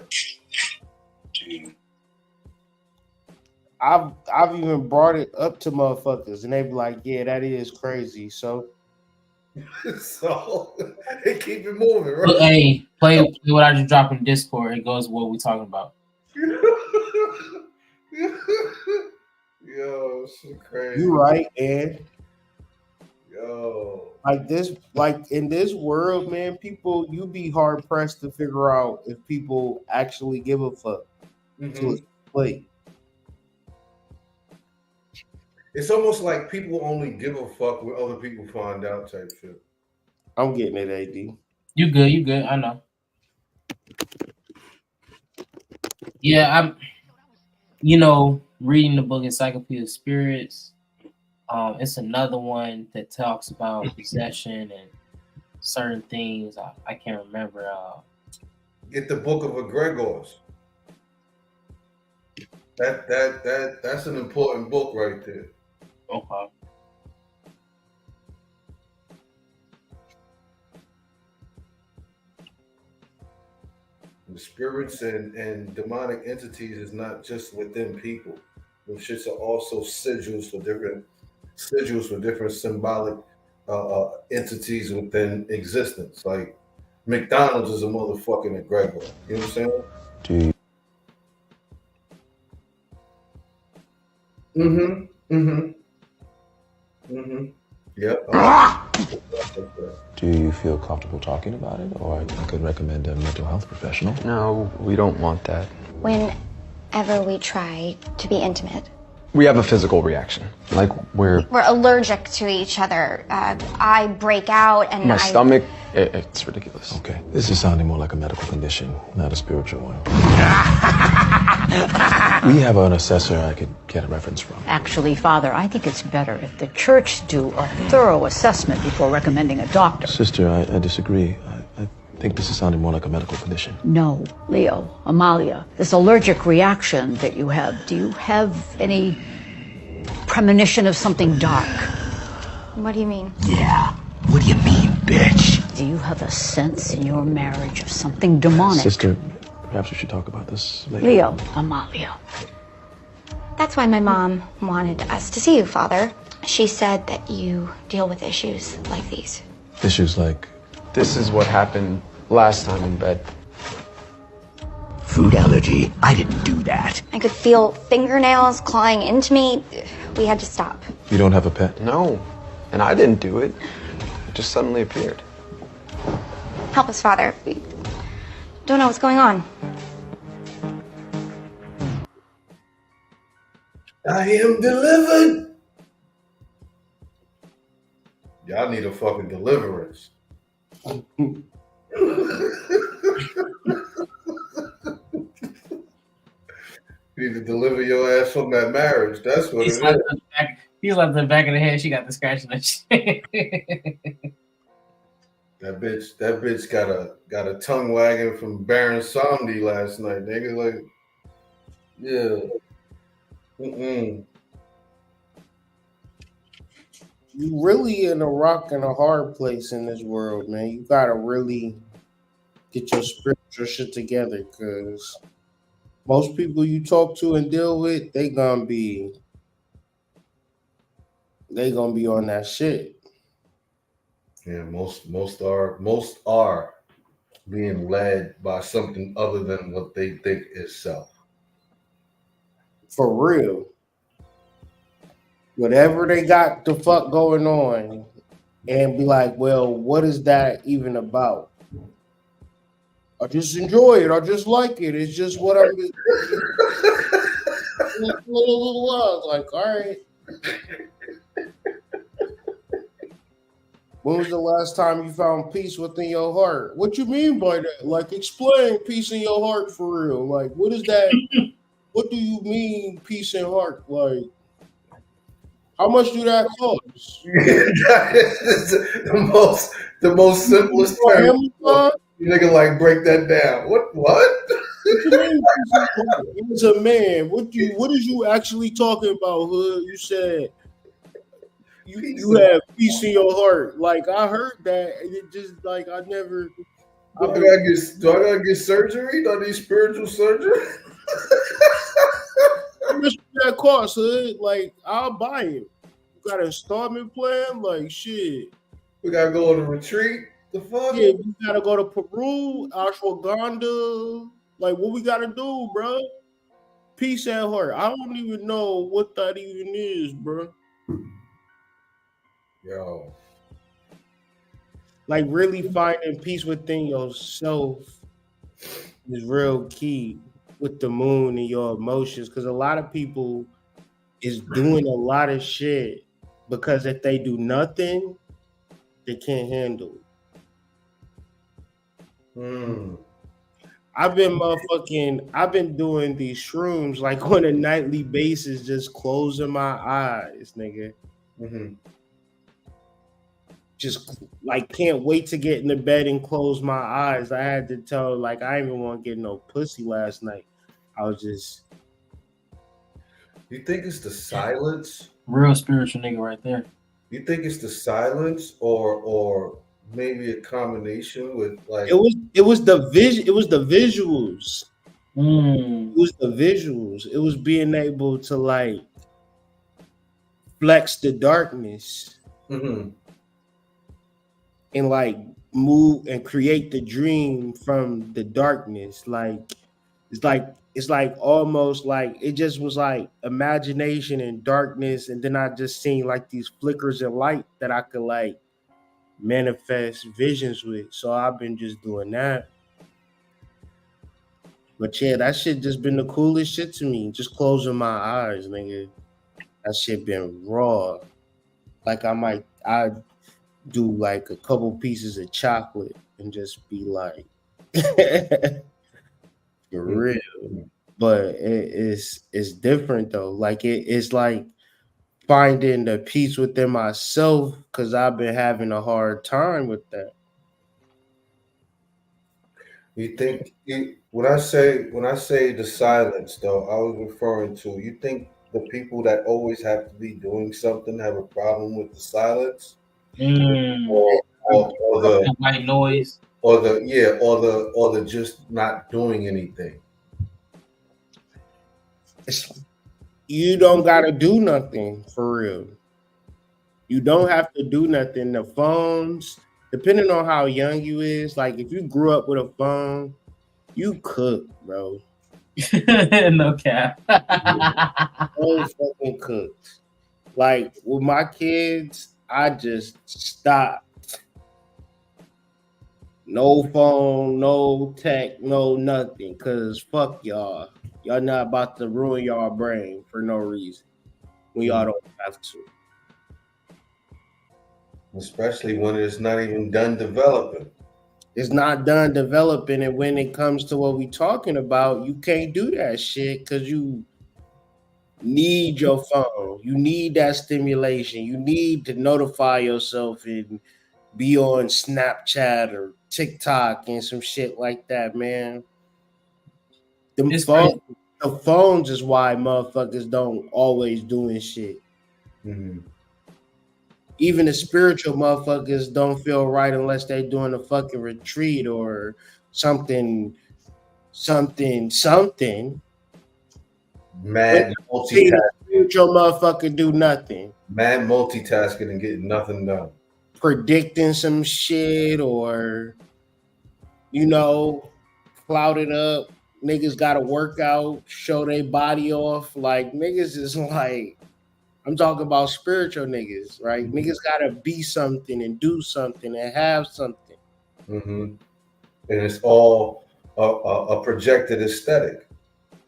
I've even brought it up to motherfuckers and they be like, yeah, that is crazy. So So they keep it moving, But, right? hey, play what I just dropped in Discord. It goes what we talking about. Yo, shit crazy. You right, and Yo. like in this world, man, people you be hard pressed to figure out if people actually give a fuck to a play. It's almost like people only give a fuck when other people find out type shit. I'm getting it, AD. You good, I know. Yeah, I'm reading the book Encyclopedia of Spirits. It's another one that talks about possession and certain things. I can't remember. Get the book of egregores. That's an important book right there. Okay. The spirits and demonic entities is not just within people. Those shits are also sigils for different symbolic entities within existence. Like McDonald's is a motherfucking egregore. You know what I'm saying? Do Yep. Do you feel comfortable talking about it, or I could recommend a mental health professional? No, we don't want that. Whenever we try to be intimate, We have a physical reaction. Like we're allergic to each other. I break out and my stomach. It's ridiculous. Okay, this is sounding more like a medical condition, not a spiritual one. We have an assessor I could get a reference from. Actually, Father, I think it's better if the church do a thorough assessment before recommending a doctor. Sister, I disagree. I think this is sounding more like a medical condition. No, Leo, Amalia, this allergic reaction that you have, do you have any premonition of something dark? what do you mean? Yeah. What do you mean, bitch? Do you have a sense in your marriage of something demonic? Sister, perhaps we should talk about this later. Leo, Amalia. That's why my mom wanted us to see you, Father. She said that you deal with issues like these. Issues like... This is what happened last time in bed. Food allergy. I didn't do that. I could feel fingernails clawing into me. We had to stop. You don't have a pet? No, and I didn't do it. It just suddenly appeared. Help us, Father. We don't know what's going on. I am delivered. Y'all need a fucking deliverance. You need to deliver your ass from that marriage. That's what He's it like is. he's like the back of the head. She got the scratch in the shit. That bitch got a tongue wagging from Baron Samedi last night, nigga. Like, yeah. You really in a rock and a hard place in this world, man. You gotta really get your spiritual shit together, because most people you talk to and deal with, they gonna be on that shit. Yeah, most are being led by something other than what they think is self. For real. Whatever they got the fuck going on, and be like, well, what is that even about? I just enjoy it. I just like it. It's just what I'm like, all right. When was the last time you found peace within your heart? What you mean by that? Like, explain peace in your heart for real. Like, what is that? What do you mean peace in heart? Like, how much do that cost? That is the most simplest term. You nigga like break that down. What? What you mean? As a man, what is you actually talking about, Hood? You said you have peace in your heart. Like, I heard that, and it just like I never. Do I gotta get surgery? Do I need spiritual surgery? How much that cost, Hood? Like, I'll buy it. You got an installment plan? Like, shit. We gotta go on a retreat. The fuck? Yeah, we gotta go to Peru, ashwagandha. Like, what we gotta do, bro? Peace at heart. I don't even know what that even is, bro. Yo. Like, really finding peace within yourself is real key with the moon and your emotions. Because a lot of people is doing a lot of shit because if they do nothing, they can't handle it. I've been doing these shrooms like on a nightly basis, just closing my eyes, nigga. Just like can't wait to get in the bed and close my eyes. I had to tell like I didn't even want to get no pussy last night. I was just. You think it's the silence? Real spiritual nigga right there. You think it's the silence, or maybe a combination with like It was the vision. It was the visuals. Mm. It was the visuals. It was being able to like flex the darkness and like move and create the dream from the darkness. Like it's like almost like it just was like imagination and darkness, and then I just seen like these flickers of light that I could like manifest visions with. So I've been just doing that. But yeah, that shit just been the coolest shit to me. Just closing my eyes, nigga. That shit been raw. Like I do like a couple pieces of chocolate and just be like for real. But it's different though. Like it's like finding the peace within myself because I've been having a hard time with that. you think when I say the silence though, I was referring to you think the people that always have to be doing something have a problem with the silence? Or the white noise. Or the just not doing anything. You don't gotta do nothing for real. You don't have to do nothing. The phones, depending on how young you is, like if you grew up with a phone, you cook, bro. No cap. So fucking cooked. Like with my kids, I just stopped. No phone, no tech, no nothing. Cause fuck y'all. Y'all not about to ruin y'all brain for no reason. When y'all don't have to. Especially when it's not even done developing. It's not done developing, and when it comes to what we talking about, you can't do that shit because you need your phone. You need that stimulation. You need to notify yourself and be on Snapchat or TikTok and some shit like that, man. The phones is why motherfuckers don't always doing shit. Even the spiritual motherfuckers don't feel right unless they doing a fucking retreat or something. Mad multitasking. Spiritual motherfucker do nothing. Mad multitasking and getting nothing done. Predicting some shit or, clouded up. Niggas got to work out, show their body off. Like, niggas is like, I'm talking about spiritual niggas, right? Niggas got to be something and do something and have something. And it's all a projected aesthetic,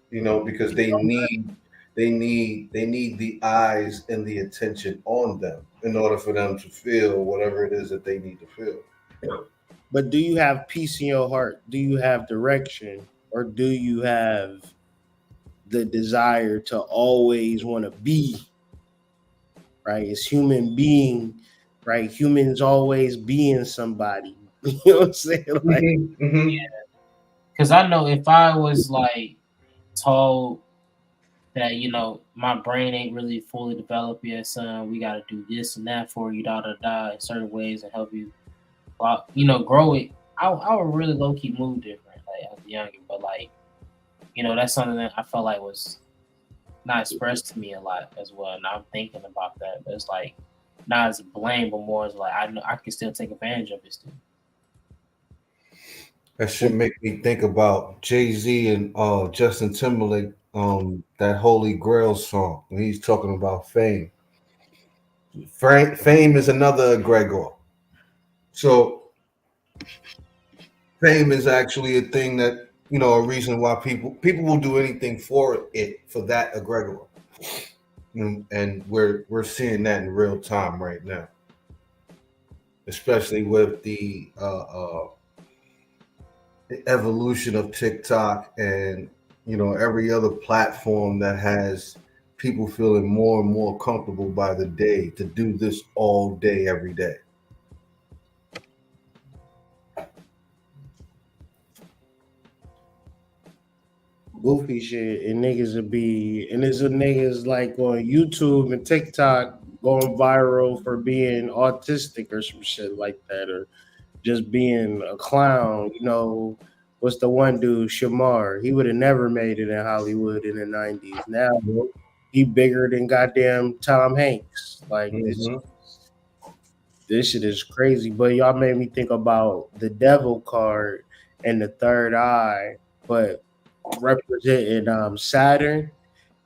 because they need the eyes and the attention on them in order for them to feel whatever it is that they need to feel. But do you have peace in your heart? Do you have direction? Or do you have the desire to always want to be, right? It's human being, right? Humans always being somebody. You know what I'm saying? Like, Yeah. Because I know if I was like told that, my brain ain't really fully developed yet, son, we got to do this and that for you, in certain ways and help you, grow it. I would really low key move different, like as a younger, but like, that's something that I felt like was not expressed to me a lot as well. And I'm thinking about that, but it's like, not as a blame, but more as like I know I can still take advantage of it still. That should make me think about Jay-Z and Justin Timberlake, that Holy Grail song when he's talking about fame. Fame is another egregor. So fame is actually a thing that, a reason why people will do anything for that egregor. And we're seeing that in real time right now, especially with the evolution of TikTok and every other platform that has people feeling more and more comfortable by the day to do this all day every day. Goofy shit, and niggas would be, and there's a niggas like on YouTube and TikTok going viral for being autistic or some shit like that, or just being a clown. What's the one dude, Shamar? He would have never made it in Hollywood in the '90s. Now he bigger than goddamn Tom Hanks. Like this shit is crazy. But y'all made me think about the devil card and the third eye, but representing Saturn,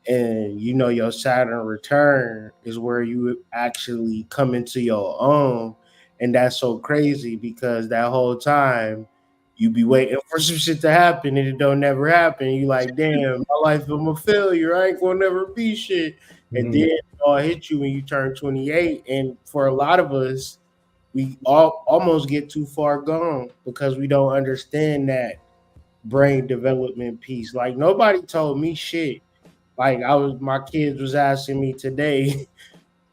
and your Saturn return is where you actually come into your own, and that's so crazy because that whole time you be waiting for some shit to happen and it don't never happen. You like, damn, my life I'm a failure. I ain't gonna never be shit. And then it all hit you when you turn 28. And for a lot of us, we all almost get too far gone because we don't understand that brain development piece. Like nobody told me shit. Like my kids was asking me today.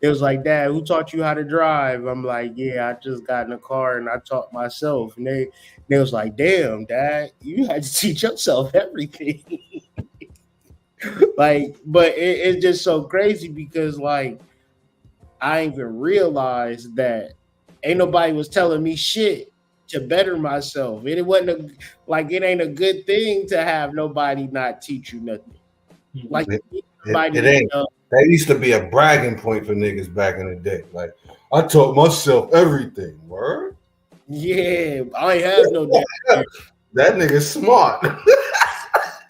It was like, Dad, who taught you how to drive? I'm like, yeah, I just got in a car and I taught myself. And they was like, damn, Dad, you had to teach yourself everything. Like, but it's just so crazy because like I ain't even realized that ain't nobody was telling me shit to better myself. It wasn't it ain't a good thing to have nobody not teach you nothing. Like it ain't. That used to be a bragging point for niggas back in the day. Like, I taught myself everything. Word? Yeah, I ain't have no damn. That nigga's smart.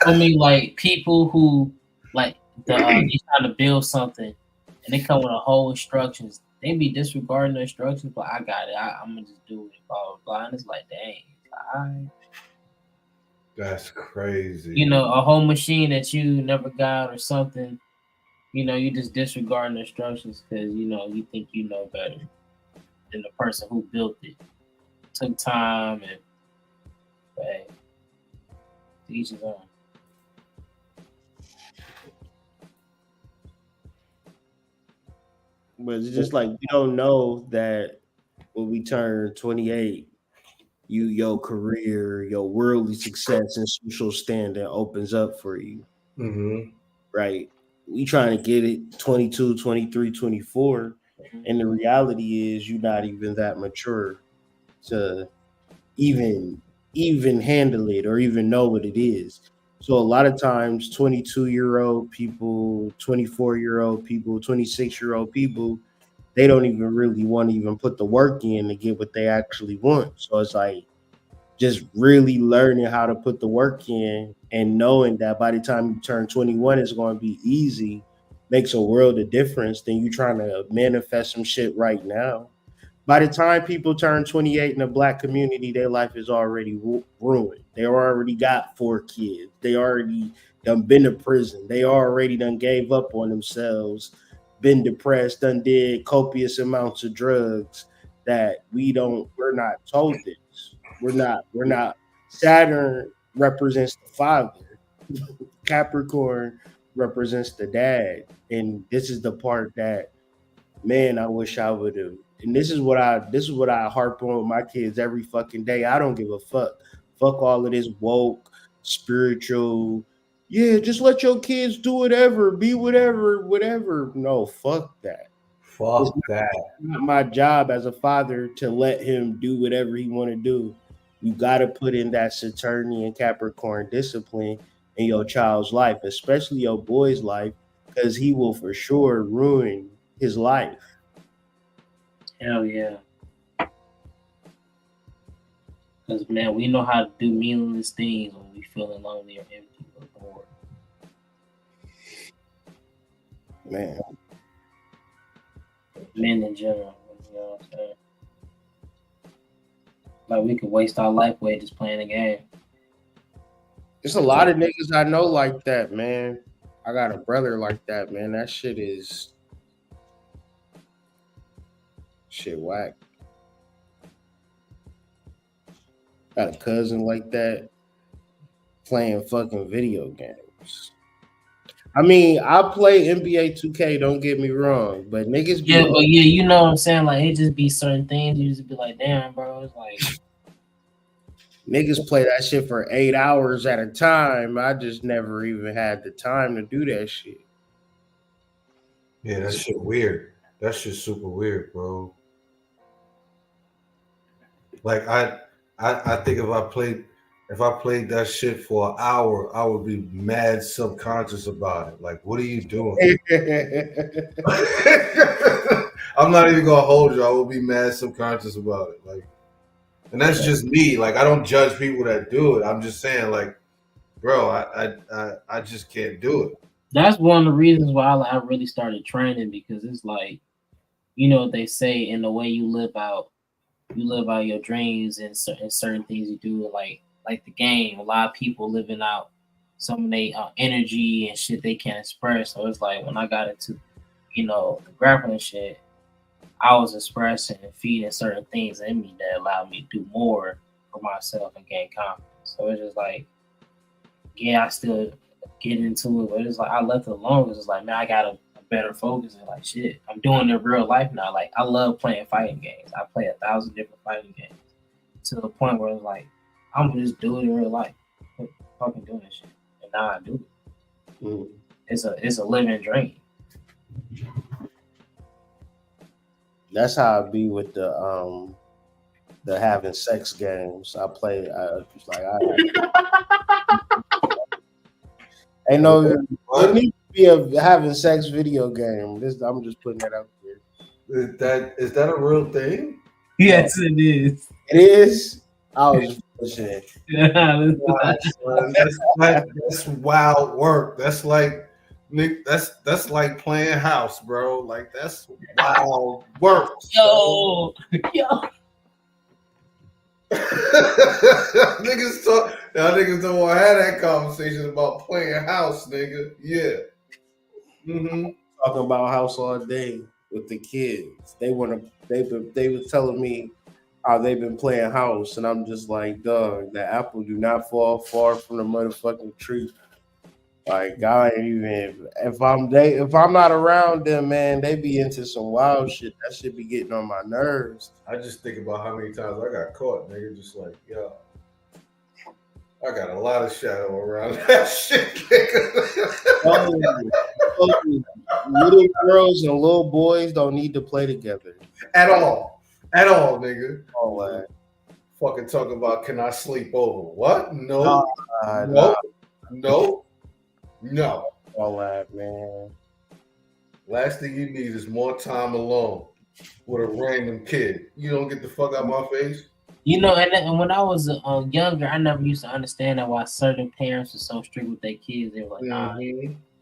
I mean, like people who like they trying to build something and they come with a whole instructions. They be disregarding the instructions, but I got it. I'm gonna just do it. Blah blah blah. And it's like, dang, all right. That's crazy. A whole machine that you never got or something. You just disregarding the instructions because you think you know better than the person who built it. Took time and hey, to each his own. But it's just like you don't know that when we turn 28, your career, your worldly success and social standing opens up for you. Mm-hmm. Right? We trying to get it 22, 23, 24. And the reality is you're not even that mature to even handle it or even know what it is. So a lot of times 22-year-old people, 24-year-old people, 26-year-old people, they don't even really want to even put the work in to get what they actually want. So it's like just really learning how to put the work in and knowing that by the time you turn 21, it's going to be easy makes a world of difference than you trying to manifest some shit right now. By the time people turn 28 in the Black community, their life is already ruined. They already got 4 kids. They already done been to prison. They already done gave up on themselves, been depressed, done did copious amounts of drugs that we're not told this. We're not. Saturn represents the father. Capricorn represents the dad. And this is the part that, man, I wish I would have. And this is what I harp on with my kids every fucking day. I don't give a fuck. Fuck all of this woke, spiritual. Yeah, just let your kids do whatever, be whatever. No, fuck that. Fuck that. It's not my job as a father to let him do whatever he want to do. You got to put in that Saturnian Capricorn discipline in your child's life, especially your boy's life, because he will for sure ruin his life. Hell yeah. Because, man, we know how to do meaningless things when we feeling lonely or empty or bored. Man. Men in general, you know what I'm saying? Like, we could waste our life away just playing a game. There's a lot of niggas I know like that, man. I got a brother like that, man. That shit is whack. Got a cousin like that playing fucking video games. I mean, I play NBA 2K, don't get me wrong, but niggas be but yeah, you know what I'm saying? Like, it just be certain things, you just be like, damn, bro, it's like niggas play that shit for 8 hours at a time. I just never even had the time to do that shit. Yeah, that shit weird. That shit's super weird, bro. Like I think if I played that shit for an hour, I would be mad subconscious about it. Like, what are you doing? I'm not even gonna hold you. I will be mad subconscious about it. Like, and that's just me. Like, I don't judge people that do it. I'm just saying, like, bro, I just can't do it. That's one of the reasons why I really started training, because it's like, you know what they say, in the way you live out your dreams and certain things you do, like the game. A lot of people living out some of their energy and shit they can't express. So it's like when I got into, you know, the grappling shit, I was expressing and feeding certain things in me that allowed me to do more for myself and gain confidence. So it's just like, yeah, I still get into it, but it's like I left it alone because it's like, man, I got a better focus and like shit. I'm doing it in real life now. Like, I love playing fighting games. I play 1,000 different fighting games to the point where it's like, I'm gonna just do it in real life. Quit fucking doing this shit. And now I do it. It's a living dream. That's how I be with the having sex games. I play. Ain't no there needs to be a having sex video game. I'm just putting that out there. Is that a real thing? Yes, it is. It is. I was just pushing. That's wild work. That's like Nick. That's like playing house, bro. Like, that's wild work. Yo. Niggas talk don't want to have that conversation about playing house, nigga. Yeah. Talking about house all day with the kids. They were telling me how they've been playing house, and I'm just like, dog, the apple do not fall far from the motherfucking tree. Like, I ain't even if I'm not around them, man, they be into some wild shit. That shit be getting on my nerves. I just think about how many times I got caught, nigga. Just like, yo, I got a lot of shadow around that shit, nigga. Little girls and little boys don't need to play together at all, nigga. All that. Fucking talking about, can I sleep over? What? No, no. All that, man. Last thing you need is more time alone with a random kid. You don't get the fuck out of my face. You know, and when I was younger, I never used to understand that why certain parents are so strict with their kids. They were like, nah,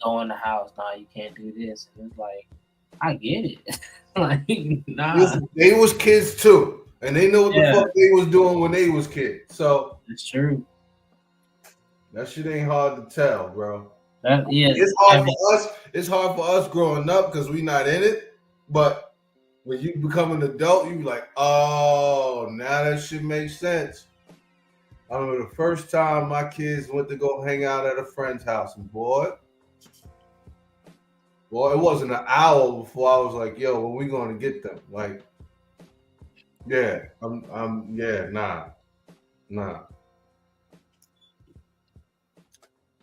go in the house. Nah, you can't do this. And it's like, I get it. Like, nah. They was kids too. And they know what the fuck they was doing when they was kids. So it's true. That shit ain't hard to tell, bro. It's hard for us. It's hard for us growing up because we not in it. But when you become an adult, you be like, oh, now that shit makes sense. I remember the first time my kids went to go hang out at a friend's house, and boy, it wasn't an hour before I was like, yo, when we going to get them? Like, yeah, nah.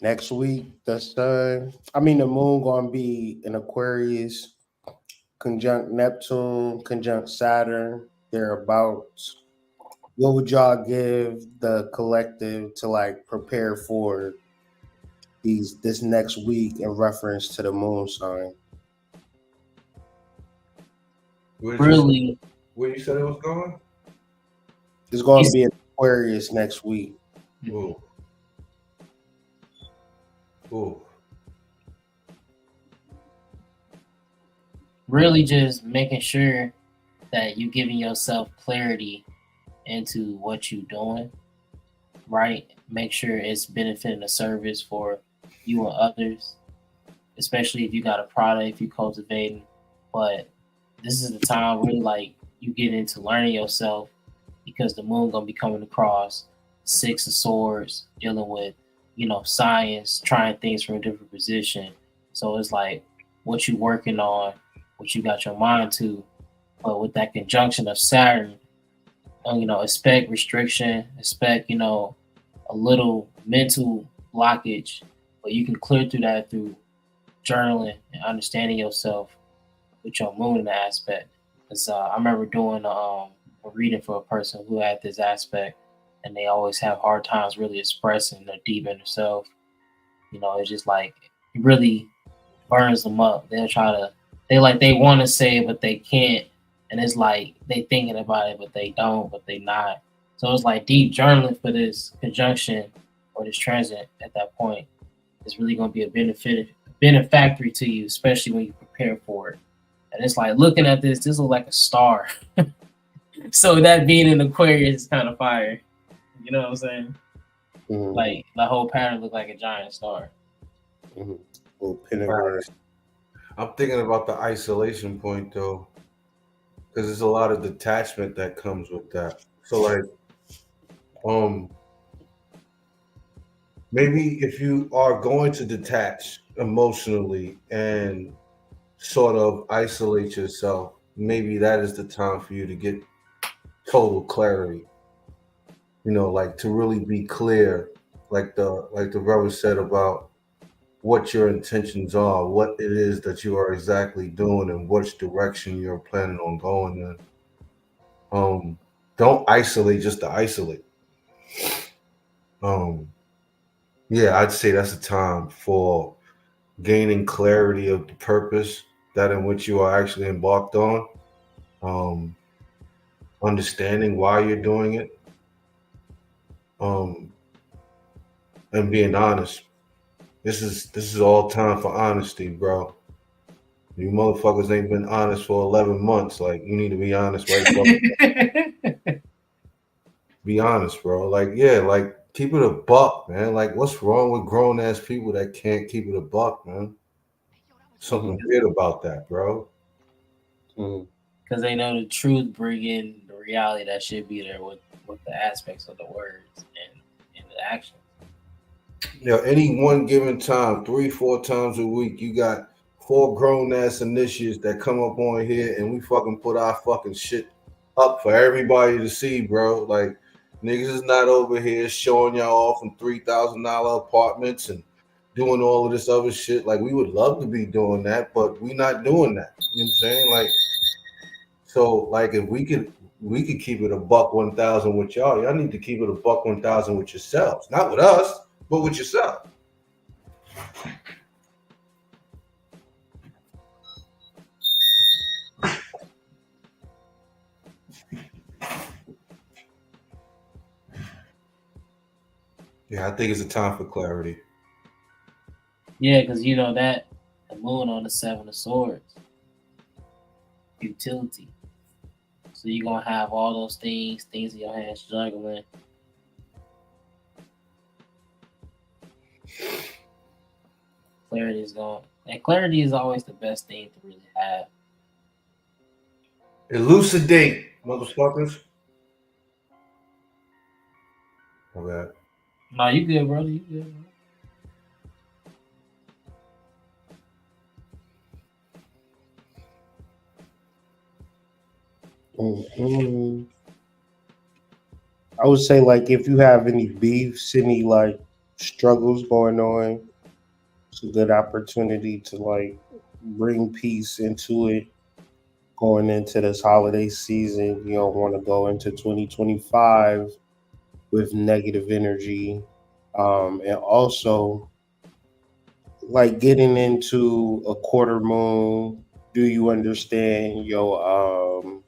Next week, the moon gonna be in Aquarius, conjunct Neptune, conjunct Saturn, thereabouts. What would y'all give the collective to like prepare for this next week in reference to the moon sign? Really, Where you said it was going? It's going to be in Aquarius next week. Ooh. Ooh. Really just making sure that you're giving yourself clarity into what you're doing, right? Make sure it's benefiting the service for you and others, especially if you got a product, if you're cultivating. But this is the time really like you get into learning yourself, because the moon gonna be coming across 6 of Swords, dealing with, science, trying things from a different position. So it's like what you working on, what you got your mind to, but with that conjunction of Saturn, expect restriction, expect, a little mental blockage, but you can clear through that through journaling and understanding yourself with your moon in the aspect. Because I remember doing a reading for a person who had this aspect, and they always have hard times really expressing their deep inner self. It's just like it really burns them up. They want to say it, but they can't. And it's like they thinking about it, but they don't, but they not. So it's like deep journaling for this conjunction or this transit at that point is really going to be a benefactory to you, especially when you prepare for it. And it's like looking at this looks like a star. So that being in Aquarius is kind of fire. You know what I'm saying? Mm-hmm. Like the whole pattern looked like a giant star. Mm-hmm. Little pentagram. I'm thinking about the isolation point though, because there's a lot of detachment that comes with that. So like, maybe if you are going to detach emotionally and sort of isolate yourself, maybe that is the time for you to get total clarity. Like to really be clear, like the brother said about what your intentions are, what it is that you are exactly doing, and which direction you're planning on going in. Don't isolate just to isolate. Yeah, I'd say that's a time for gaining clarity of the purpose that in which you are actually embarked on. Understanding why you're doing it. And being honest. This is all time for honesty, bro. You motherfuckers ain't been honest for 11 months. Like, you need to be honest right fucking. Be honest, bro. Like, yeah, like, keep it a buck, man. Like, what's wrong with grown ass people that can't keep it a buck, man? Something weird about that, bro. Because they know the truth bring in the reality that should be there with the aspects of the words and the actions. Any one given time, 3-4 times a week, you got 4 grown ass initiates that come up on here and we fucking put our fucking shit up for everybody to see, bro. Like, niggas is not over here showing y'all off in $3,000 apartments and doing all of this other shit. Like, we would love to be doing that, but we not doing that. You know what I'm saying? Like, so like if we could keep it a buck 1,000 with y'all need to keep it a buck 1,000 with yourselves. Not with us, but with yourself. Yeah, I think it's a time for clarity. Yeah, because that the moon on the 7 of Swords, utility. So you're gonna have all those things in your hands juggling. Clarity is gone, and clarity is always the best thing to really have. Elucidate, motherfuckers. My bad. No, you good, brother. You good, bro. I would say, like, if you have any beefs, any like struggles going on, it's a good opportunity to like bring peace into it going into this holiday season. You don't want to go into 2025 with negative energy. And also, like, getting into a quarter moon, do you understand your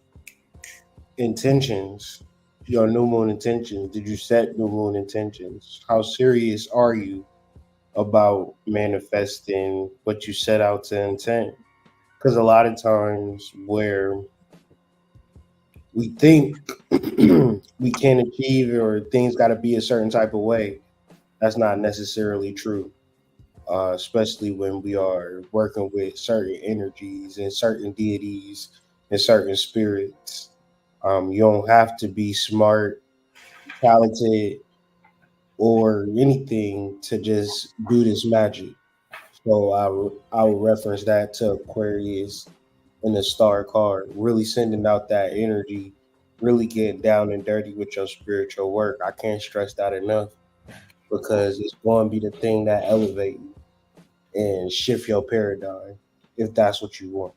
intentions, your new moon intentions? Did you set new moon intentions? How serious are you about manifesting what you set out to intend? Because a lot of times where we think we can't achieve it or things got to be a certain type of way, that's not necessarily true. Especially when we are working with certain energies and certain deities and certain spirits. You don't have to be smart, talented, or anything to just do this magic. So I will reference that to Aquarius and the star card, really sending out that energy, really getting down and dirty with your spiritual work. I can't stress that enough because it's going to be the thing that elevate you and shift your paradigm if that's what you want.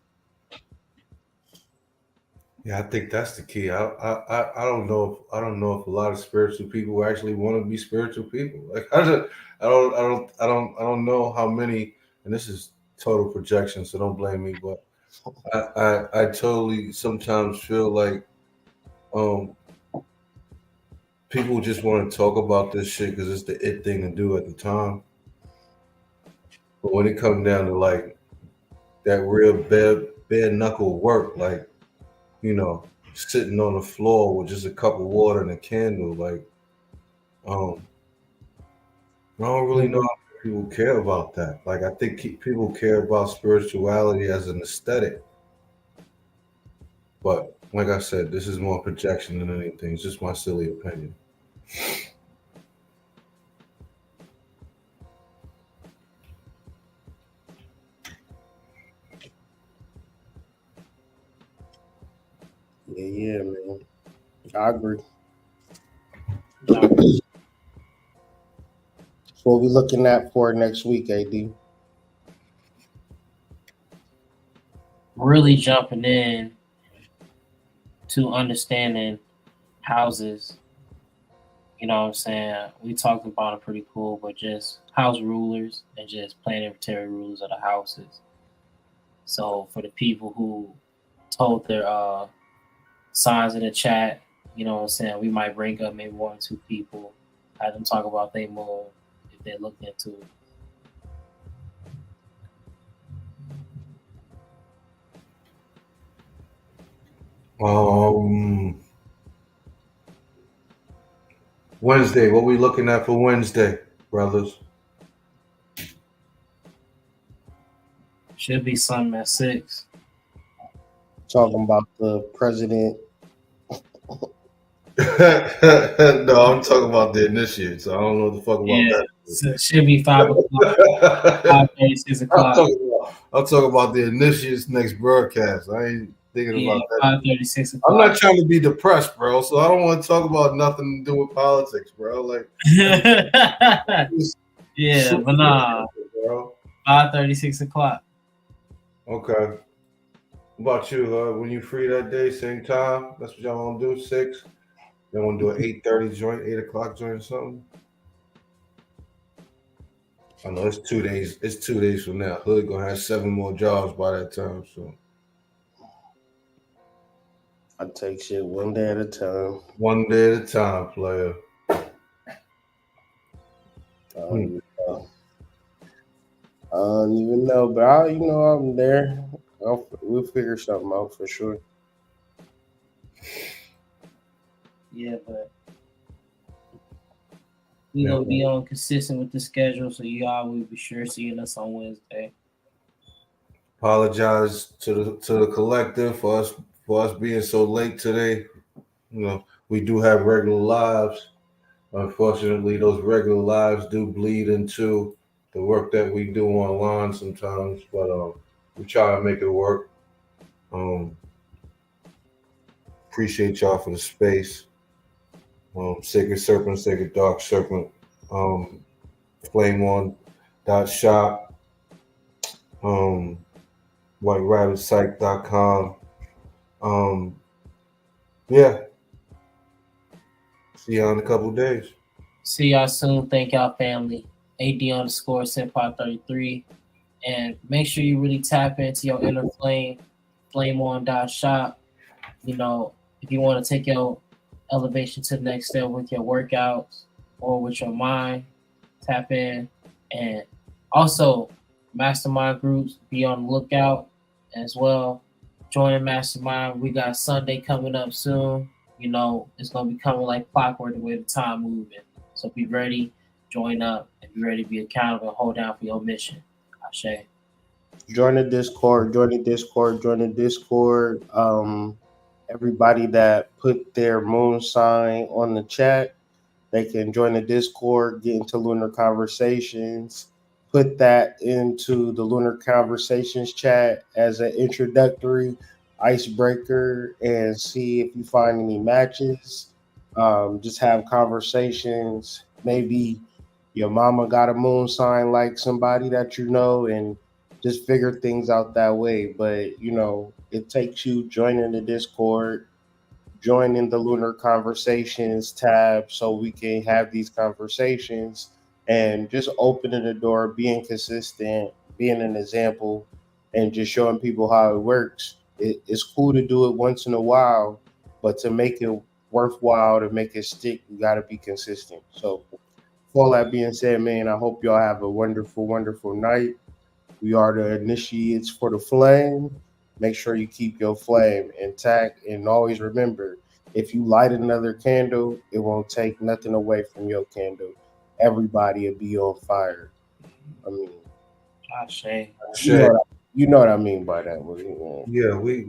Yeah, I think that's the key. I don't know if a lot of spiritual people actually want to be spiritual people. Like I don't know how many, and this is total projection, so don't blame me, but I totally sometimes feel like um people just want to talk about this shit because it's the it thing to do at the time. But when it comes down to like that real bare knuckle work, like, you know, sitting on the floor with just a cup of water and a candle, like, um, I don't really know how people care about that. Like, I think people care about spirituality as an aesthetic. But like I said, this is more projection than anything. It's just my silly opinion. Yeah, man. I agree. So what we looking at for next week, AD? Really jumping in to understanding houses. You know what I'm saying? We talked about it pretty cool, but just house rulers and just planetary rulers of the houses. So for the people who told their signs in the chat, you know what I'm saying, we might bring up maybe one or two people, have them talk about their moon if they're looking into it. Wednesday, what we looking at for Wednesday, brothers? Should be something at 6. Talking about the president. No, I'm talking about the initiates. I don't know what the fuck about that. So it should be 5 o'clock, 5:30, 6 o'clock. I'm talking about the initiates next broadcast. I ain't thinking about that. 5:30, 6 o'clock. I'm not trying to be depressed, bro. So I don't want to talk about nothing to do with politics, bro. Like, yeah, but nah, bro. 5:30, 6 o'clock. Okay. What about you? When you free that day, same time? That's what y'all want to do? 6? Y'all want to do an 8:30 joint, 8 o'clock joint or something? I know it's 2 days. It's 2 days from now. Hood gonna have 7 more jobs by that time. So I take shit one day at a time. One day at a time, player. I don't even know, but I'm there. We'll figure something out for sure. Yeah, but we gonna be on consistent with the schedule, so y'all will be sure seeing us on Wednesday. Apologize to the collective for us being so late today. You know, we do have regular lives. Unfortunately, those regular lives do bleed into the work that we do online sometimes, but we try to make it work. Appreciate y'all for the space. Sacred Serpent, Sacred Dark Serpent, flame1.shop, whiterabbitpsych.com. Yeah. See y'all in a couple days. See y'all soon. Thank y'all, family. AD_Senpai33. And make sure you really tap into your inner flame, flame1.shop. You know, If you want to take your elevation to the next step with your workouts or with your mind, tap in. And also, mastermind groups, be on the lookout as well. Join the mastermind. We got Sunday coming up soon. You know, it's going to be coming like clockwork the way the time moving. So be ready, join up, and be ready to be accountable and hold down for your mission. Ashe. Join the Discord. Everybody that put their moon sign on the chat, they can join the Discord, get into Lunar Conversations, put that into the Lunar Conversations chat as an introductory icebreaker and see if you find any matches. Just have conversations. Maybe your mama got a moon sign like somebody that you know, and just figure things out that way. But, you know, it takes you joining the Discord, joining the Lunar Conversations tab so we can have these conversations and just opening the door, being consistent, being an example, and just showing people how it works. It's cool to do it once in a while, but to make it worthwhile, to make it stick, you got to be consistent. So, for all that being said, man, I hope y'all have a wonderful, wonderful night. We are the initiates for the flame. Make sure you keep your flame intact, and always remember, if you light another candle, it won't take nothing away from your candle. Everybody will be on fire. I mean, Ashe. you know what I mean by that. Yeah, we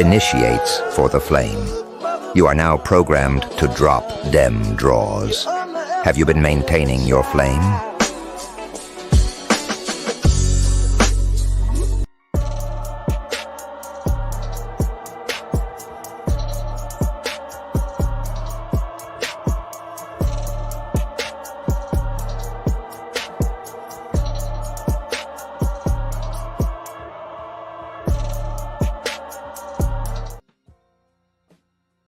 Initiates for the flame. You are now programmed to drop dem draws. Have you been maintaining your flame?